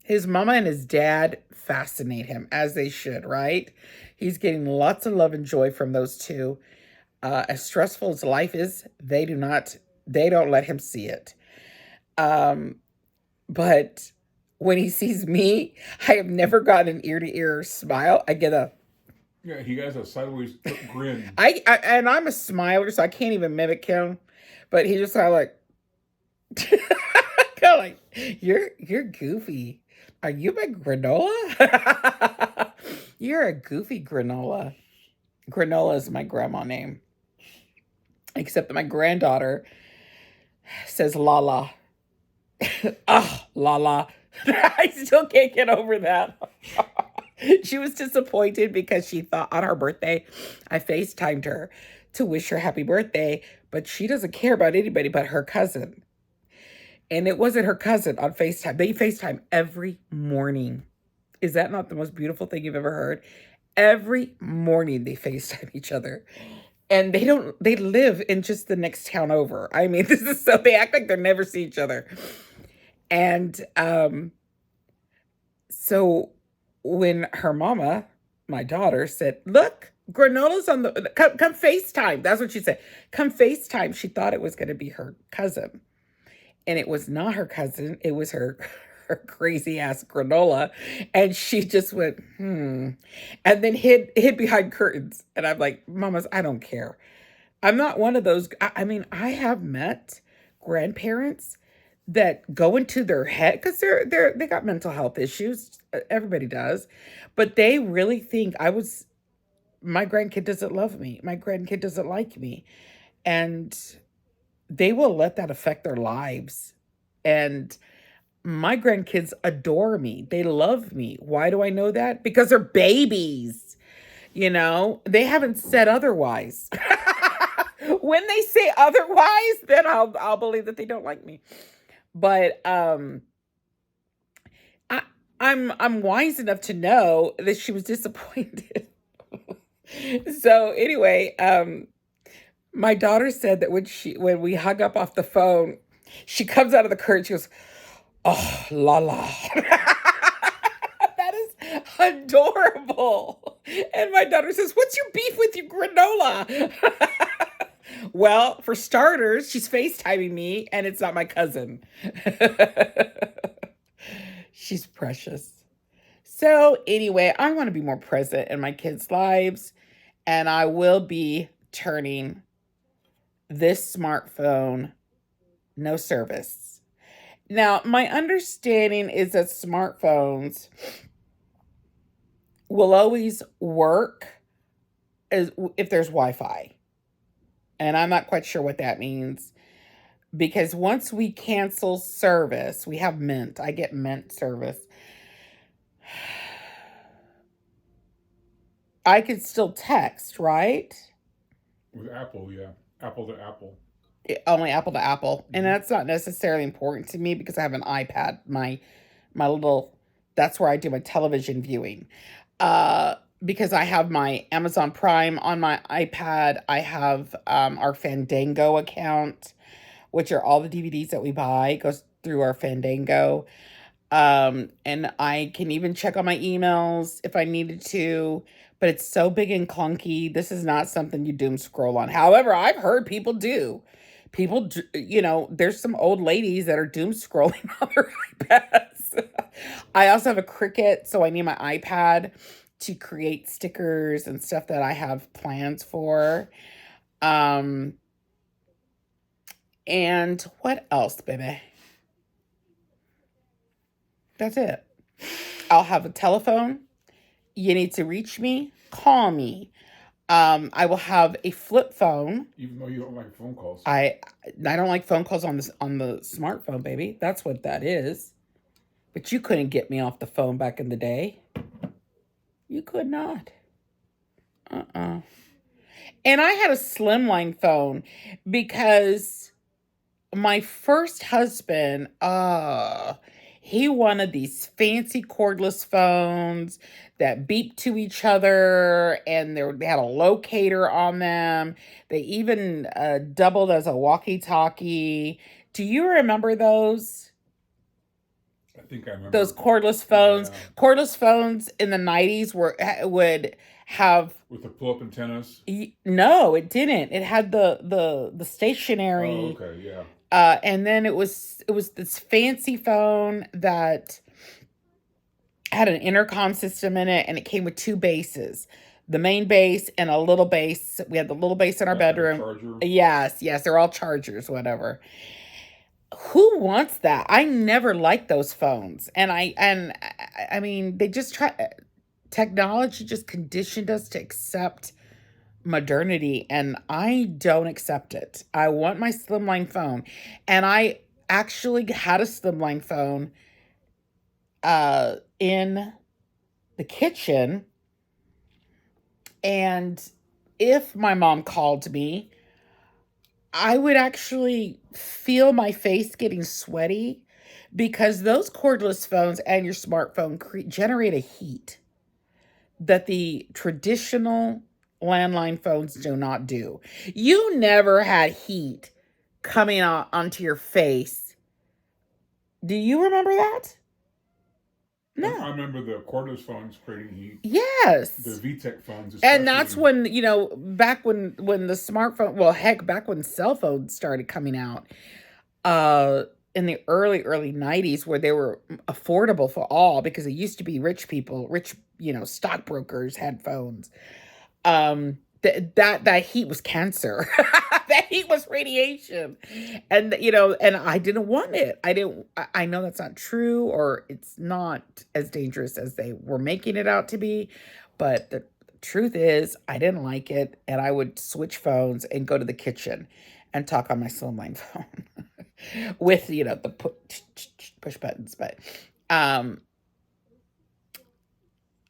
Speaker 1: His mama and his dad fascinate him as they should, right? He's getting lots of love and joy from those two. As stressful as life is, they don't let him see it. Um, but when he sees me, I have never gotten an ear to ear smile. I get a
Speaker 2: Yeah, he has a sideways grin.
Speaker 1: I and I'm a smiler, so I can't even mimic him. But he just kind of like, kind of like, you're goofy. Are you my granola? You're a goofy granola. Granola is my grandma name, except that my granddaughter says Lala. Ah, Lala. I still can't get over that. She was disappointed because she thought on her birthday I FaceTimed her to wish her happy birthday, but she doesn't care about anybody but her cousin. And it wasn't her cousin on FaceTime. They FaceTime every morning. Is that not the most beautiful thing you've ever heard? Every morning they FaceTime each other. And they live in just the next town over. I mean, this is so they act like they never see each other. And so when her mama, my daughter, said, "Look, granola's on the come FaceTime." That's what she said. Come FaceTime. She thought it was going to be her cousin, and it was not her cousin. It was her crazy ass granola, and she just went and then hid behind curtains. And I'm like, "Mamas, I don't care. I'm not one of those. I mean, I have met grandparents that go into their head because they got mental health issues. Everybody does, but they really think I was my grandkid doesn't love me. My grandkid doesn't like me, and they will let that affect their lives. And my grandkids adore me. They love me. Why do I know that? Because they're babies. You know, they haven't said otherwise. When they say otherwise, then I'll believe that they don't like me. But I I'm wise enough to know that she was disappointed. So anyway, my daughter said that when we hung up off the phone, she comes out of the curtain. She goes, "Oh, la la." That is adorable. And my daughter says, "What's your beef with your granola?" Well, for starters, she's FaceTiming me, and it's not my cousin. She's precious. So, anyway, I want to be more present in my kids' lives, and I will be turning this smartphone no service. Now, my understanding is that smartphones will always work as if there's Wi-Fi. And I'm not quite sure what that means because once we cancel service, we have Mint. I get Mint service. I could still text, right?
Speaker 2: With Apple, yeah. Apple to Apple.
Speaker 1: only Apple to Apple, and
Speaker 2: Mm-hmm.
Speaker 1: that's not necessarily important to me because I have an iPad. My little that's where I do my television viewing. Uh, because I have my Amazon Prime on my iPad. I have our Fandango account, which are all the DVDs that we buy goes through our Fandango. And I can even check on my emails if I needed to, but it's so big and clunky. This is not something you doom scroll on. However, I've heard people do. There's some old ladies that are doom scrolling on their iPads. I also have a Cricut, so I need my iPad to create stickers and stuff that I have plans for. Um, and what else, baby? That's it. I'll have a telephone. You need to reach me, call me. I will have a flip phone.
Speaker 2: Even though you don't like phone calls.
Speaker 1: I don't like phone calls on the smartphone, baby. That's what that is. But you couldn't get me off the phone back in the day. You could not. Uh-uh. And I had a slimline phone because my first husband, he wanted these fancy cordless phones that beep to each other, and they had a locator on them. They even doubled as a walkie-talkie. Do you remember those?
Speaker 2: I think I
Speaker 1: Those
Speaker 2: remember.
Speaker 1: cordless phones.
Speaker 2: Yeah.
Speaker 1: Cordless phones in the 90s would have.
Speaker 2: With the pull-up antennas.
Speaker 1: No, it didn't. It had the
Speaker 2: Oh,
Speaker 1: stationary.
Speaker 2: okay, yeah.
Speaker 1: And then it was this fancy phone that had an intercom system in it, and it came with two bases, the main base and a little base. We had the little base in our
Speaker 2: That had a
Speaker 1: bedroom.
Speaker 2: charger.
Speaker 1: Yes, they're all chargers, whatever. Who wants that? I never liked those phones, and I mean, they just try. Technology just conditioned us to accept modernity, and I don't accept it. I want my slimline phone, and I actually had a slimline phone in the kitchen, and if my mom called me, I would actually feel my face getting sweaty because those cordless phones and your smartphone generate a heat that the traditional landline phones do not do. You never had heat coming out onto your face. Do you remember that?
Speaker 2: I
Speaker 1: No.
Speaker 2: remember the cordless phones creating heat. The
Speaker 1: Yes.
Speaker 2: VTech phones,
Speaker 1: And that's
Speaker 2: especially.
Speaker 1: when, back when the smartphone, well, heck, back when cell phones started coming out, uh in the early 90s, where they were affordable for all, because it used to be rich people, rich, stockbrokers had phones. That heat was cancer. That heat was radiation. And and I didn't want it. I know that's not true, or it's not as dangerous as they were making it out to be, but the truth is I didn't like it, and I would switch phones and go to the kitchen and talk on my slimline phone with the push buttons. But um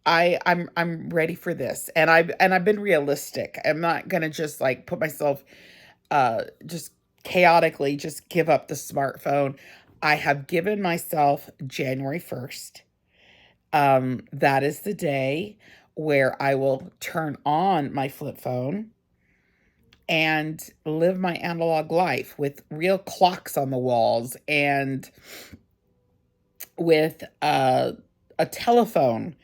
Speaker 1: I'm ready for this, and I've been realistic. I'm not gonna just like put myself just chaotically just give up the smartphone. I have given myself January 1st. That is the day where I will turn on my flip phone and live my analog life with real clocks on the walls, and with a telephone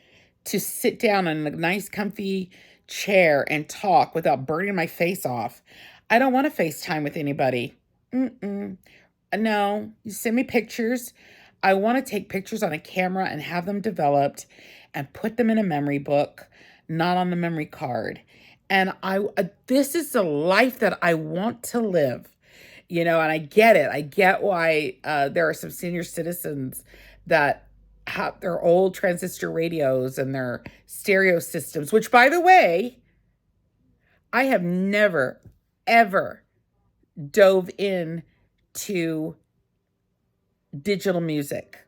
Speaker 1: to sit down in a nice, comfy chair and talk without burning my face off. I don't want to FaceTime with anybody. Mm-mm. No, you send me pictures. I want to take pictures on a camera and have them developed and put them in a memory book, not on the memory card. And this is the life that I want to live. And I get it. I get why there are some senior citizens that have their old transistor radios and their stereo systems, which, by the way, I have never, ever dove in to digital music.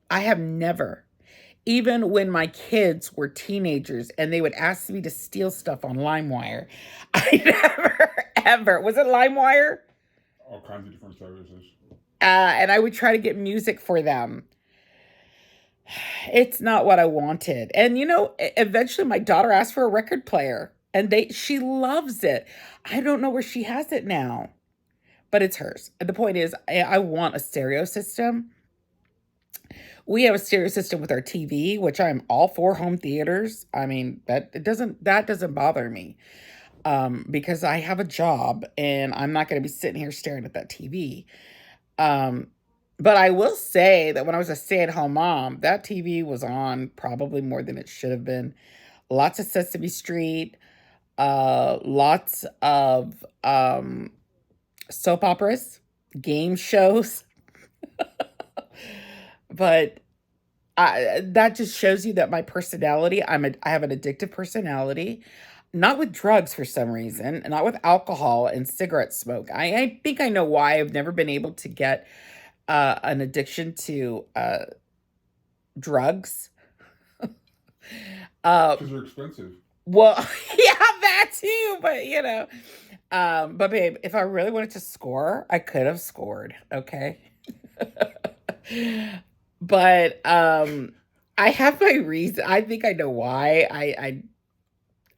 Speaker 1: I have never. Even when my kids were teenagers and they would ask me to steal stuff on LimeWire, I never, ever. Was it LimeWire?
Speaker 2: all kinds of different services.
Speaker 1: And I would try to get music for them. It's not what I wanted. And eventually my daughter asked for a record player and she loves it. I don't know where she has it now, but it's hers. And the point is, I want a stereo system. We have a stereo system with our TV, which I'm all for home theaters. I mean, that doesn't bother me. Because I have a job and I'm not going to be sitting here staring at that TV. Um, but I will say that when I was a stay-at-home mom, that TV was on probably more than it should have been. Lots of Sesame Street, lots of soap operas, game shows. But that just shows you that my personality, I have an addictive personality, not with drugs for some reason, not with alcohol and cigarette smoke. I think I know why I've never been able to get an addiction to drugs. Uh,
Speaker 2: Because they're expensive.
Speaker 1: well, yeah, that too, but but babe, if I really wanted to score, I could have scored, okay? But I have my reason. I think I know why.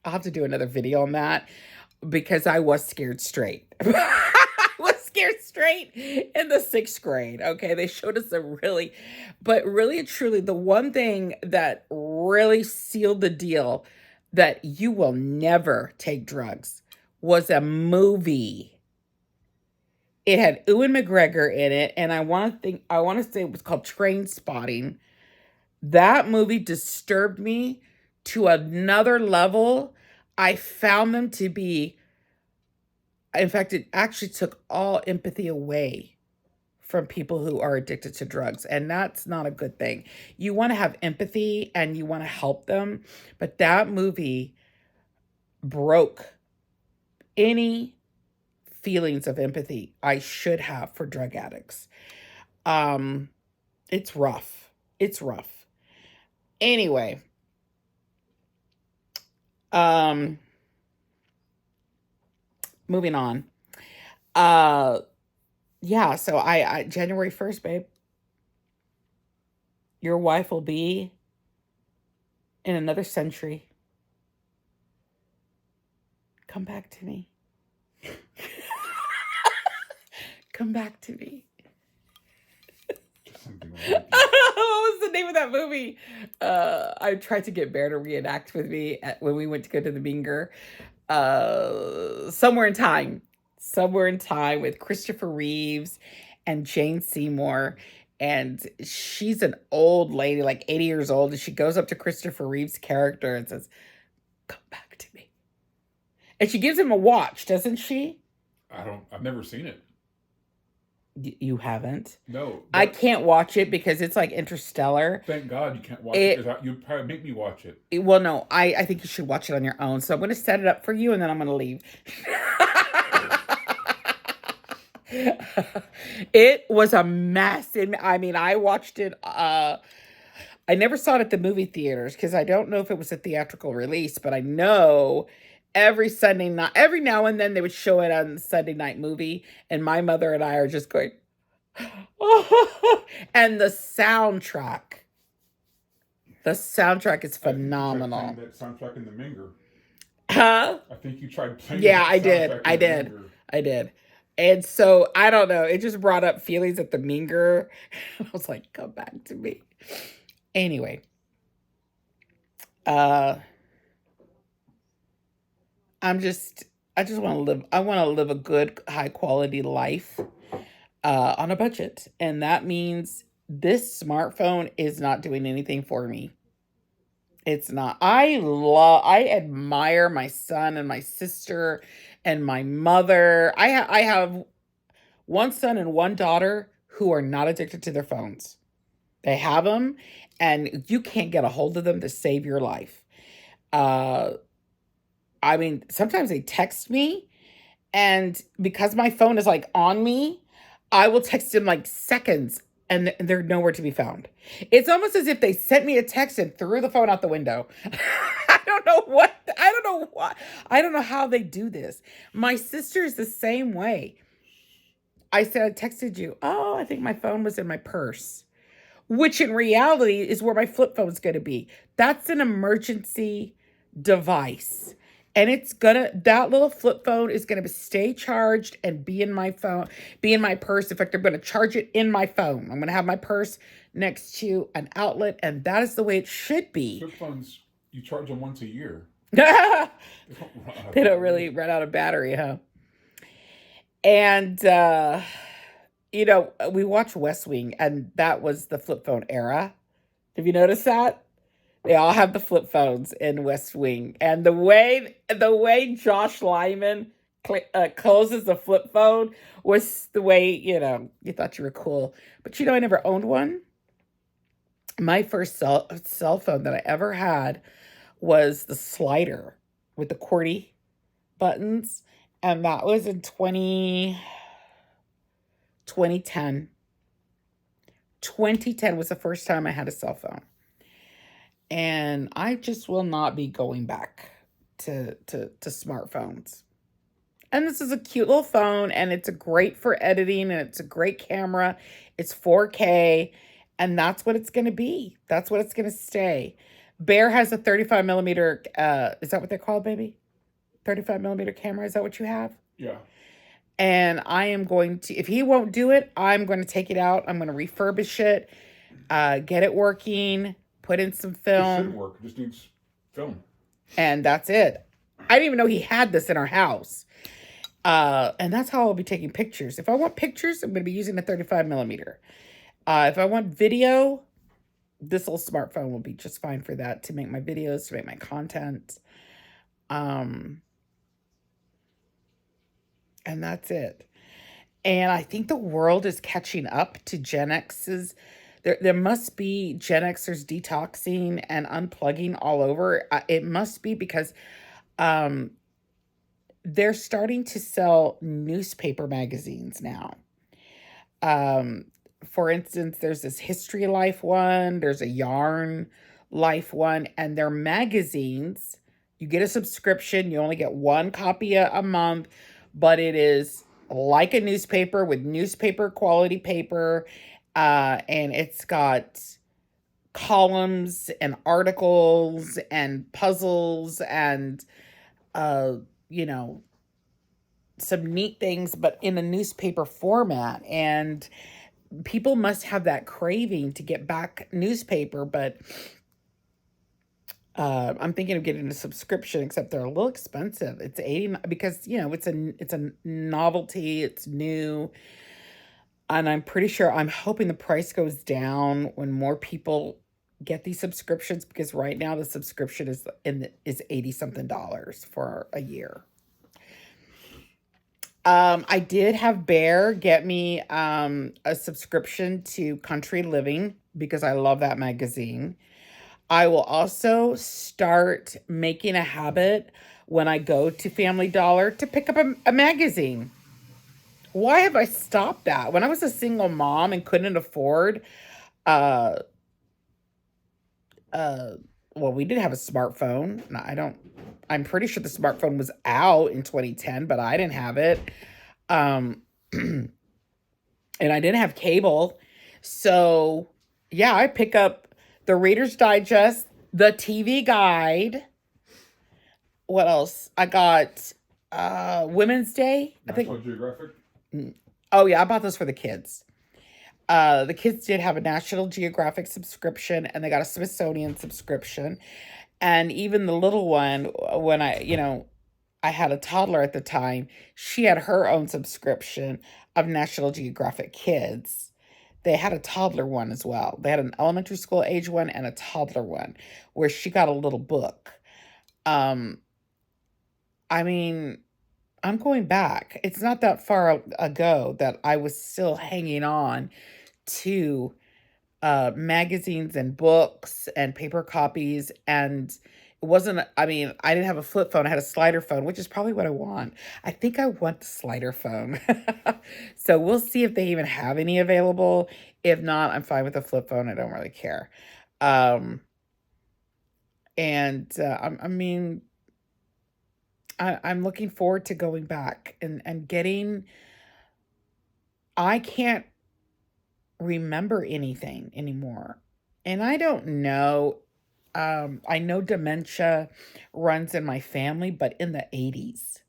Speaker 1: I'll have to do another video on that because I was scared straight. I was scared straight in the 6th grade. Okay. They showed us but really and truly, the one thing that really sealed the deal that you will never take drugs was a movie. It had Ewan McGregor in it, and I want to say it was called Train Spotting. That movie disturbed me to another level. I found them to be, in fact, it actually took all empathy away from people who are addicted to drugs. And that's not a good thing. You want to have empathy and you want to help them. But that movie broke any feelings of empathy I should have for drug addicts. Um, it's rough. It's rough. Anyway, moving on. Yeah, so I January 1st, babe, your wife will be in another century. Come back to me. Come back to me.
Speaker 2: Just something wrong with you.
Speaker 1: What was the name of that movie? I tried to get Bear to reenact with me when we went to go to the Minger. Somewhere in Time. Somewhere in Time with Christopher Reeves and Jane Seymour. And she's an old lady, like 80 years old, and she goes up to Christopher Reeves' character and says, "Come back to me." And she gives him a watch, doesn't she?
Speaker 2: I've never seen it.
Speaker 1: You haven't?
Speaker 2: No.
Speaker 1: I can't watch it because it's like Interstellar.
Speaker 2: Thank God you can't watch it because you'd probably make me watch it.
Speaker 1: Well, no, I think you should watch it on your own. So I'm going to set it up for you and then I'm going to leave. It was a mess. I mean, I watched it. I never saw it at the movie theaters because I don't know if it was a theatrical release, but I know every Sunday night, every now and then they would show it on Sunday night movie, and my mother and I are just going, and the soundtrack is phenomenal.
Speaker 2: That soundtrack in the Minger.
Speaker 1: Huh?
Speaker 2: I think you tried playing.
Speaker 1: Yeah, I did. And so I don't know. It just brought up feelings at the Minger. I was like, come back to me. Anyway, I just want to live. I want to live a good, high quality life on a budget, and that means this smartphone is not doing anything for me. It's not. I admire my son and my sister and my mother. I have one son and one daughter who are not addicted to their phones. They have them, and you can't get a hold of them to save your life. I mean, sometimes they text me, and because my phone is like on me, I will text them like seconds, and they're nowhere to be found. It's almost as if they sent me a text and threw the phone out the window. I don't know what. I don't know why. I don't know how they do this. My sister is the same way. I said I texted you. Oh, I think my phone was in my purse, which in reality is where my flip phone is going to be. That's an emergency device. And that little flip phone is going to stay charged and be in my phone, be in my purse. In fact, I'm going to charge it in my phone. I'm going to have my purse next to an outlet, and that is the way it should be.
Speaker 2: Flip phones, you charge them once a year.
Speaker 1: They
Speaker 2: They don't run out of
Speaker 1: don't
Speaker 2: battery.
Speaker 1: really run out of battery, huh? And, we watched West Wing, and that was the flip phone era. Have you noticed that? They all have the flip phones in West Wing, and the way Josh Lyman closes the flip phone was the way you thought you were cool. But I never owned one. My first cell phone that I ever had was the slider with the QWERTY buttons, and that was in 2010. 2010 was the first time I had a cell phone. And I just will not be going back to smartphones. And this is a cute little phone, and it's a great for editing, and it's a great camera. It's 4K, and that's what it's going to be. That's what it's going to stay. Bear has a 35 millimeter. Is that what they're called, baby? 35 millimeter camera. Is that what you have?
Speaker 2: Yeah.
Speaker 1: And I am going to, if he won't do it, I'm going to take it out. I'm going to refurbish it, get it working, put in some
Speaker 2: It
Speaker 1: film.
Speaker 2: shouldn't work. It just needs film.
Speaker 1: And that's it. I didn't even know he had this in our house. And that's how I'll be taking pictures. If I want pictures, I'm going to be using a 35 millimeter. If I want video, this little smartphone will be just fine for that, to make my videos, to make my content. And that's it. And I think the world is catching up to Gen X's. There must be Gen Xers detoxing and unplugging all over. It must be because they're starting to sell newspaper magazines now. For instance, there's this History Life one, there's a Yarn Life one, and they're magazines. You get a subscription, you only get one copy a month, but it is like a newspaper with newspaper quality paper. And it's got columns and articles and puzzles and, you know, some neat things, but in a newspaper format. And people must have that craving to get back newspaper, but I'm thinking of getting a subscription, except they're a little expensive. It's 80 because it's a novelty, it's new, and I'm hoping the price goes down when more people get these subscriptions, because right now the subscription is 80 something dollars for a year. I did have Bear get me a subscription to Country Living because I love that magazine. I will also start making a habit when I go to Family Dollar to pick up a magazine. Why have I stopped that? When I was a single mom and couldn't afford, uh, uh, well, we did have a smartphone. No, I'm pretty sure the smartphone was out in 2010, but I didn't have it. Um, and I didn't have cable. So, yeah, I pick up the Reader's Digest, the TV Guide. What else? I got Women's Day, I think.
Speaker 2: National Geographic.
Speaker 1: Oh, yeah, I bought those for the kids. The kids did have a National Geographic subscription, and they got a Smithsonian subscription. And even the little one, when I had a toddler at the time, she had her own subscription of National Geographic Kids. They had a toddler one as well. They had an elementary school age one and a toddler one, where she got a little book. I mean, I'm going back. It's not that far ago that I was still hanging on to magazines and books and paper copies. And it wasn't, I mean, I didn't have a flip phone. I had a slider phone, which is probably what I want. I think I want the slider phone. So we'll see if they even have any available. If not, I'm fine with the flip phone. I don't really care. And I mean, I'm looking forward to going back and getting I can't remember anything anymore. And I don't know. I know dementia runs in my family, but in the 80s,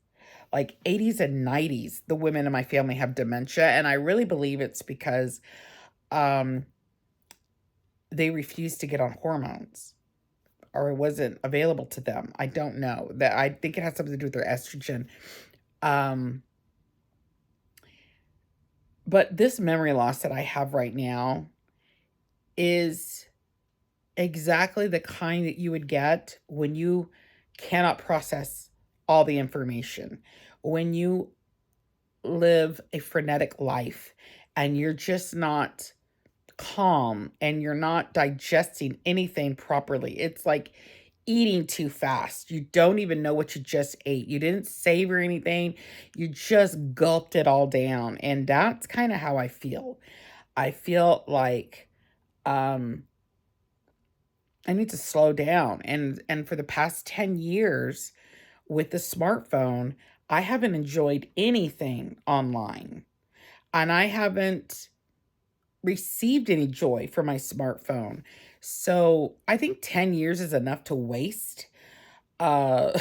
Speaker 1: like 80s and 90s, the women in my family have dementia. And I really believe it's because um, they refused to get on hormones or it wasn't available to them. I don't know. That I think it has something to do with their estrogen. Um, but this memory loss that I have right now is exactly the kind that you would get when you cannot process all the information, when you live a frenetic life and you're just not calm and you're not digesting anything properly. It's like eating too fast. You don't even know what you just ate. You didn't savor anything. You just gulped it all down. And that's kind of how I feel. I feel like um I need to slow down. And for the past 10 years with the smartphone, I haven't enjoyed anything online. And I haven't received any joy from my smartphone. So, I think 10 years is enough to waste uh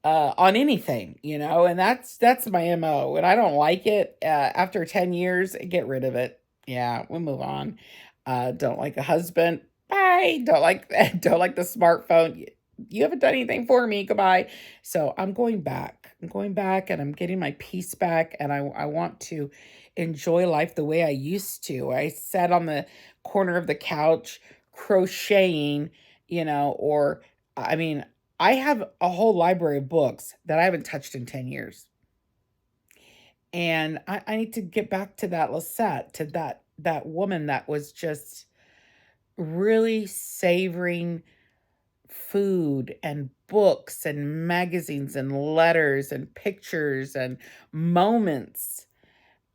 Speaker 1: on anything, and that's my MO. And I don't like it. After 10 years, get rid of it. Yeah, we'll move on. Don't like a husband. Bye. Don't like don't like the smartphone. You haven't done anything for me. Goodbye. So I'm going back. I'm going back and I'm getting my peace back. And I want to enjoy life the way I used to. I sat on the corner of the couch crocheting, or I mean, I have a whole library of books that I haven't touched in 10 years. And I need to get back to that Lisette, to that woman that was just really savoring food and books and magazines and letters and pictures and moments.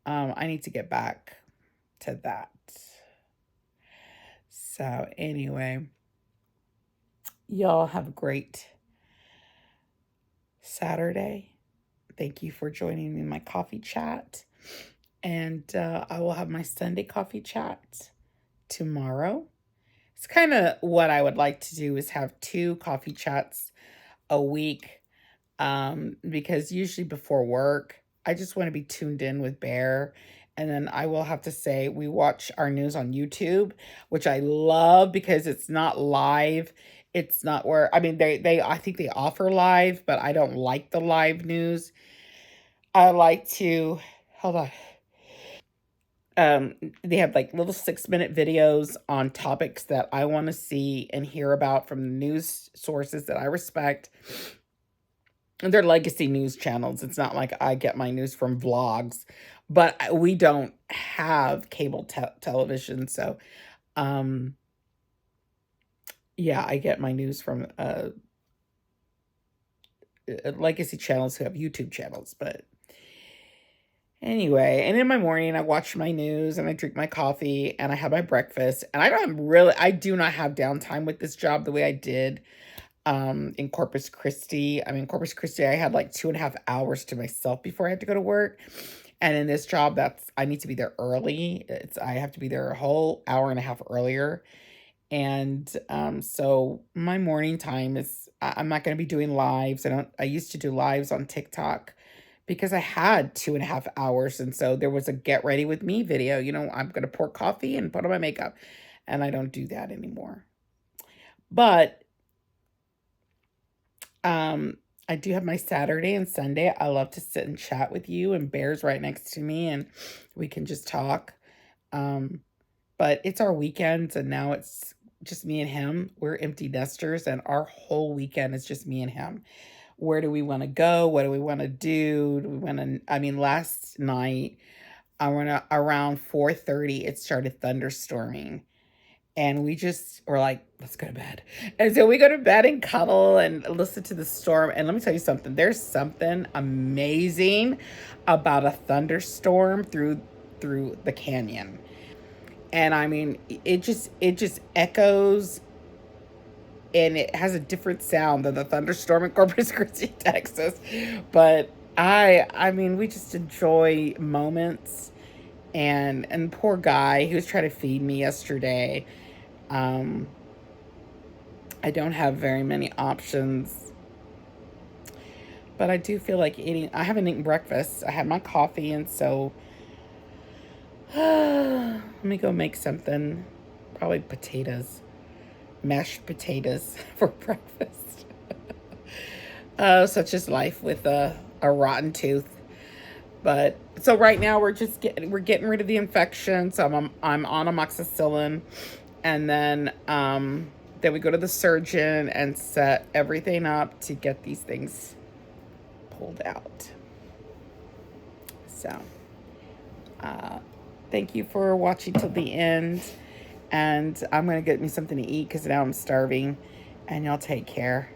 Speaker 1: I need to get back to that. So anyway, y'all have a great Saturday. Thank you for joining me in my coffee chat. And I will have my Sunday coffee chat tomorrow. It's kind of what I would like to do is have two coffee chats a week, because usually before work, I just want to be tuned in with Bear. And then I will have to say, we watch our news on YouTube, which I love because it's not live. It's not where, I mean, I think they offer live, but I don't like the live news. I like to, hold on. Um, they have like little 6-minute videos on topics that I want to see and hear about from the news sources that I respect. And they're legacy news channels. It's not like I get my news from vlogs, but we don't have cable television. So, um, yeah, I get my news from legacy channels who have YouTube channels. But anyway, and in my morning, I watch my news and I drink my coffee and I have my breakfast. And I do not have downtime with this job the way I did in Corpus Christi. I mean, Corpus Christi, I had like 2.5 hours to myself before I had to go to work. And in this job, I need to be there early. I have to be there a whole hour and a half earlier. And so my morning time is, I'm not going to be doing lives. I used to do lives on TikTok because I had 2.5 hours. And so there was a get ready with me video. I'm going to pour coffee and put on my makeup. And I don't do that anymore. But I do have my Saturday and Sunday. I love to sit and chat with you, and Bear's right next to me and we can just talk. Um, but it's our weekends and now it's just me and him. We're empty nesters and our whole weekend is just me and him. Where do we want to go? What do we want to do? Do we want to, I mean, last night, around 4:30, it started thunderstorming. And we just were like, let's go to bed. And so we go to bed and cuddle and listen to the storm. And let me tell you something. There's something amazing about a thunderstorm through the canyon. And I mean, it just echoes and it has a different sound than the thunderstorm in Corpus Christi, Texas. But I mean, we just enjoy moments, and poor guy who was trying to feed me yesterday. Um, I don't have very many options, but I do feel like eating. I haven't eaten breakfast. I had my coffee, and so let me go make something. Probably potatoes, mashed potatoes for breakfast. Such is life with a rotten tooth. But so right now we're getting rid of the infection. So I'm on amoxicillin, and then we go to the surgeon and set everything up to get these things pulled out. So uh, thank you for watching till the end, and I'm gonna get me something to eat because now I'm starving. And y'all take care.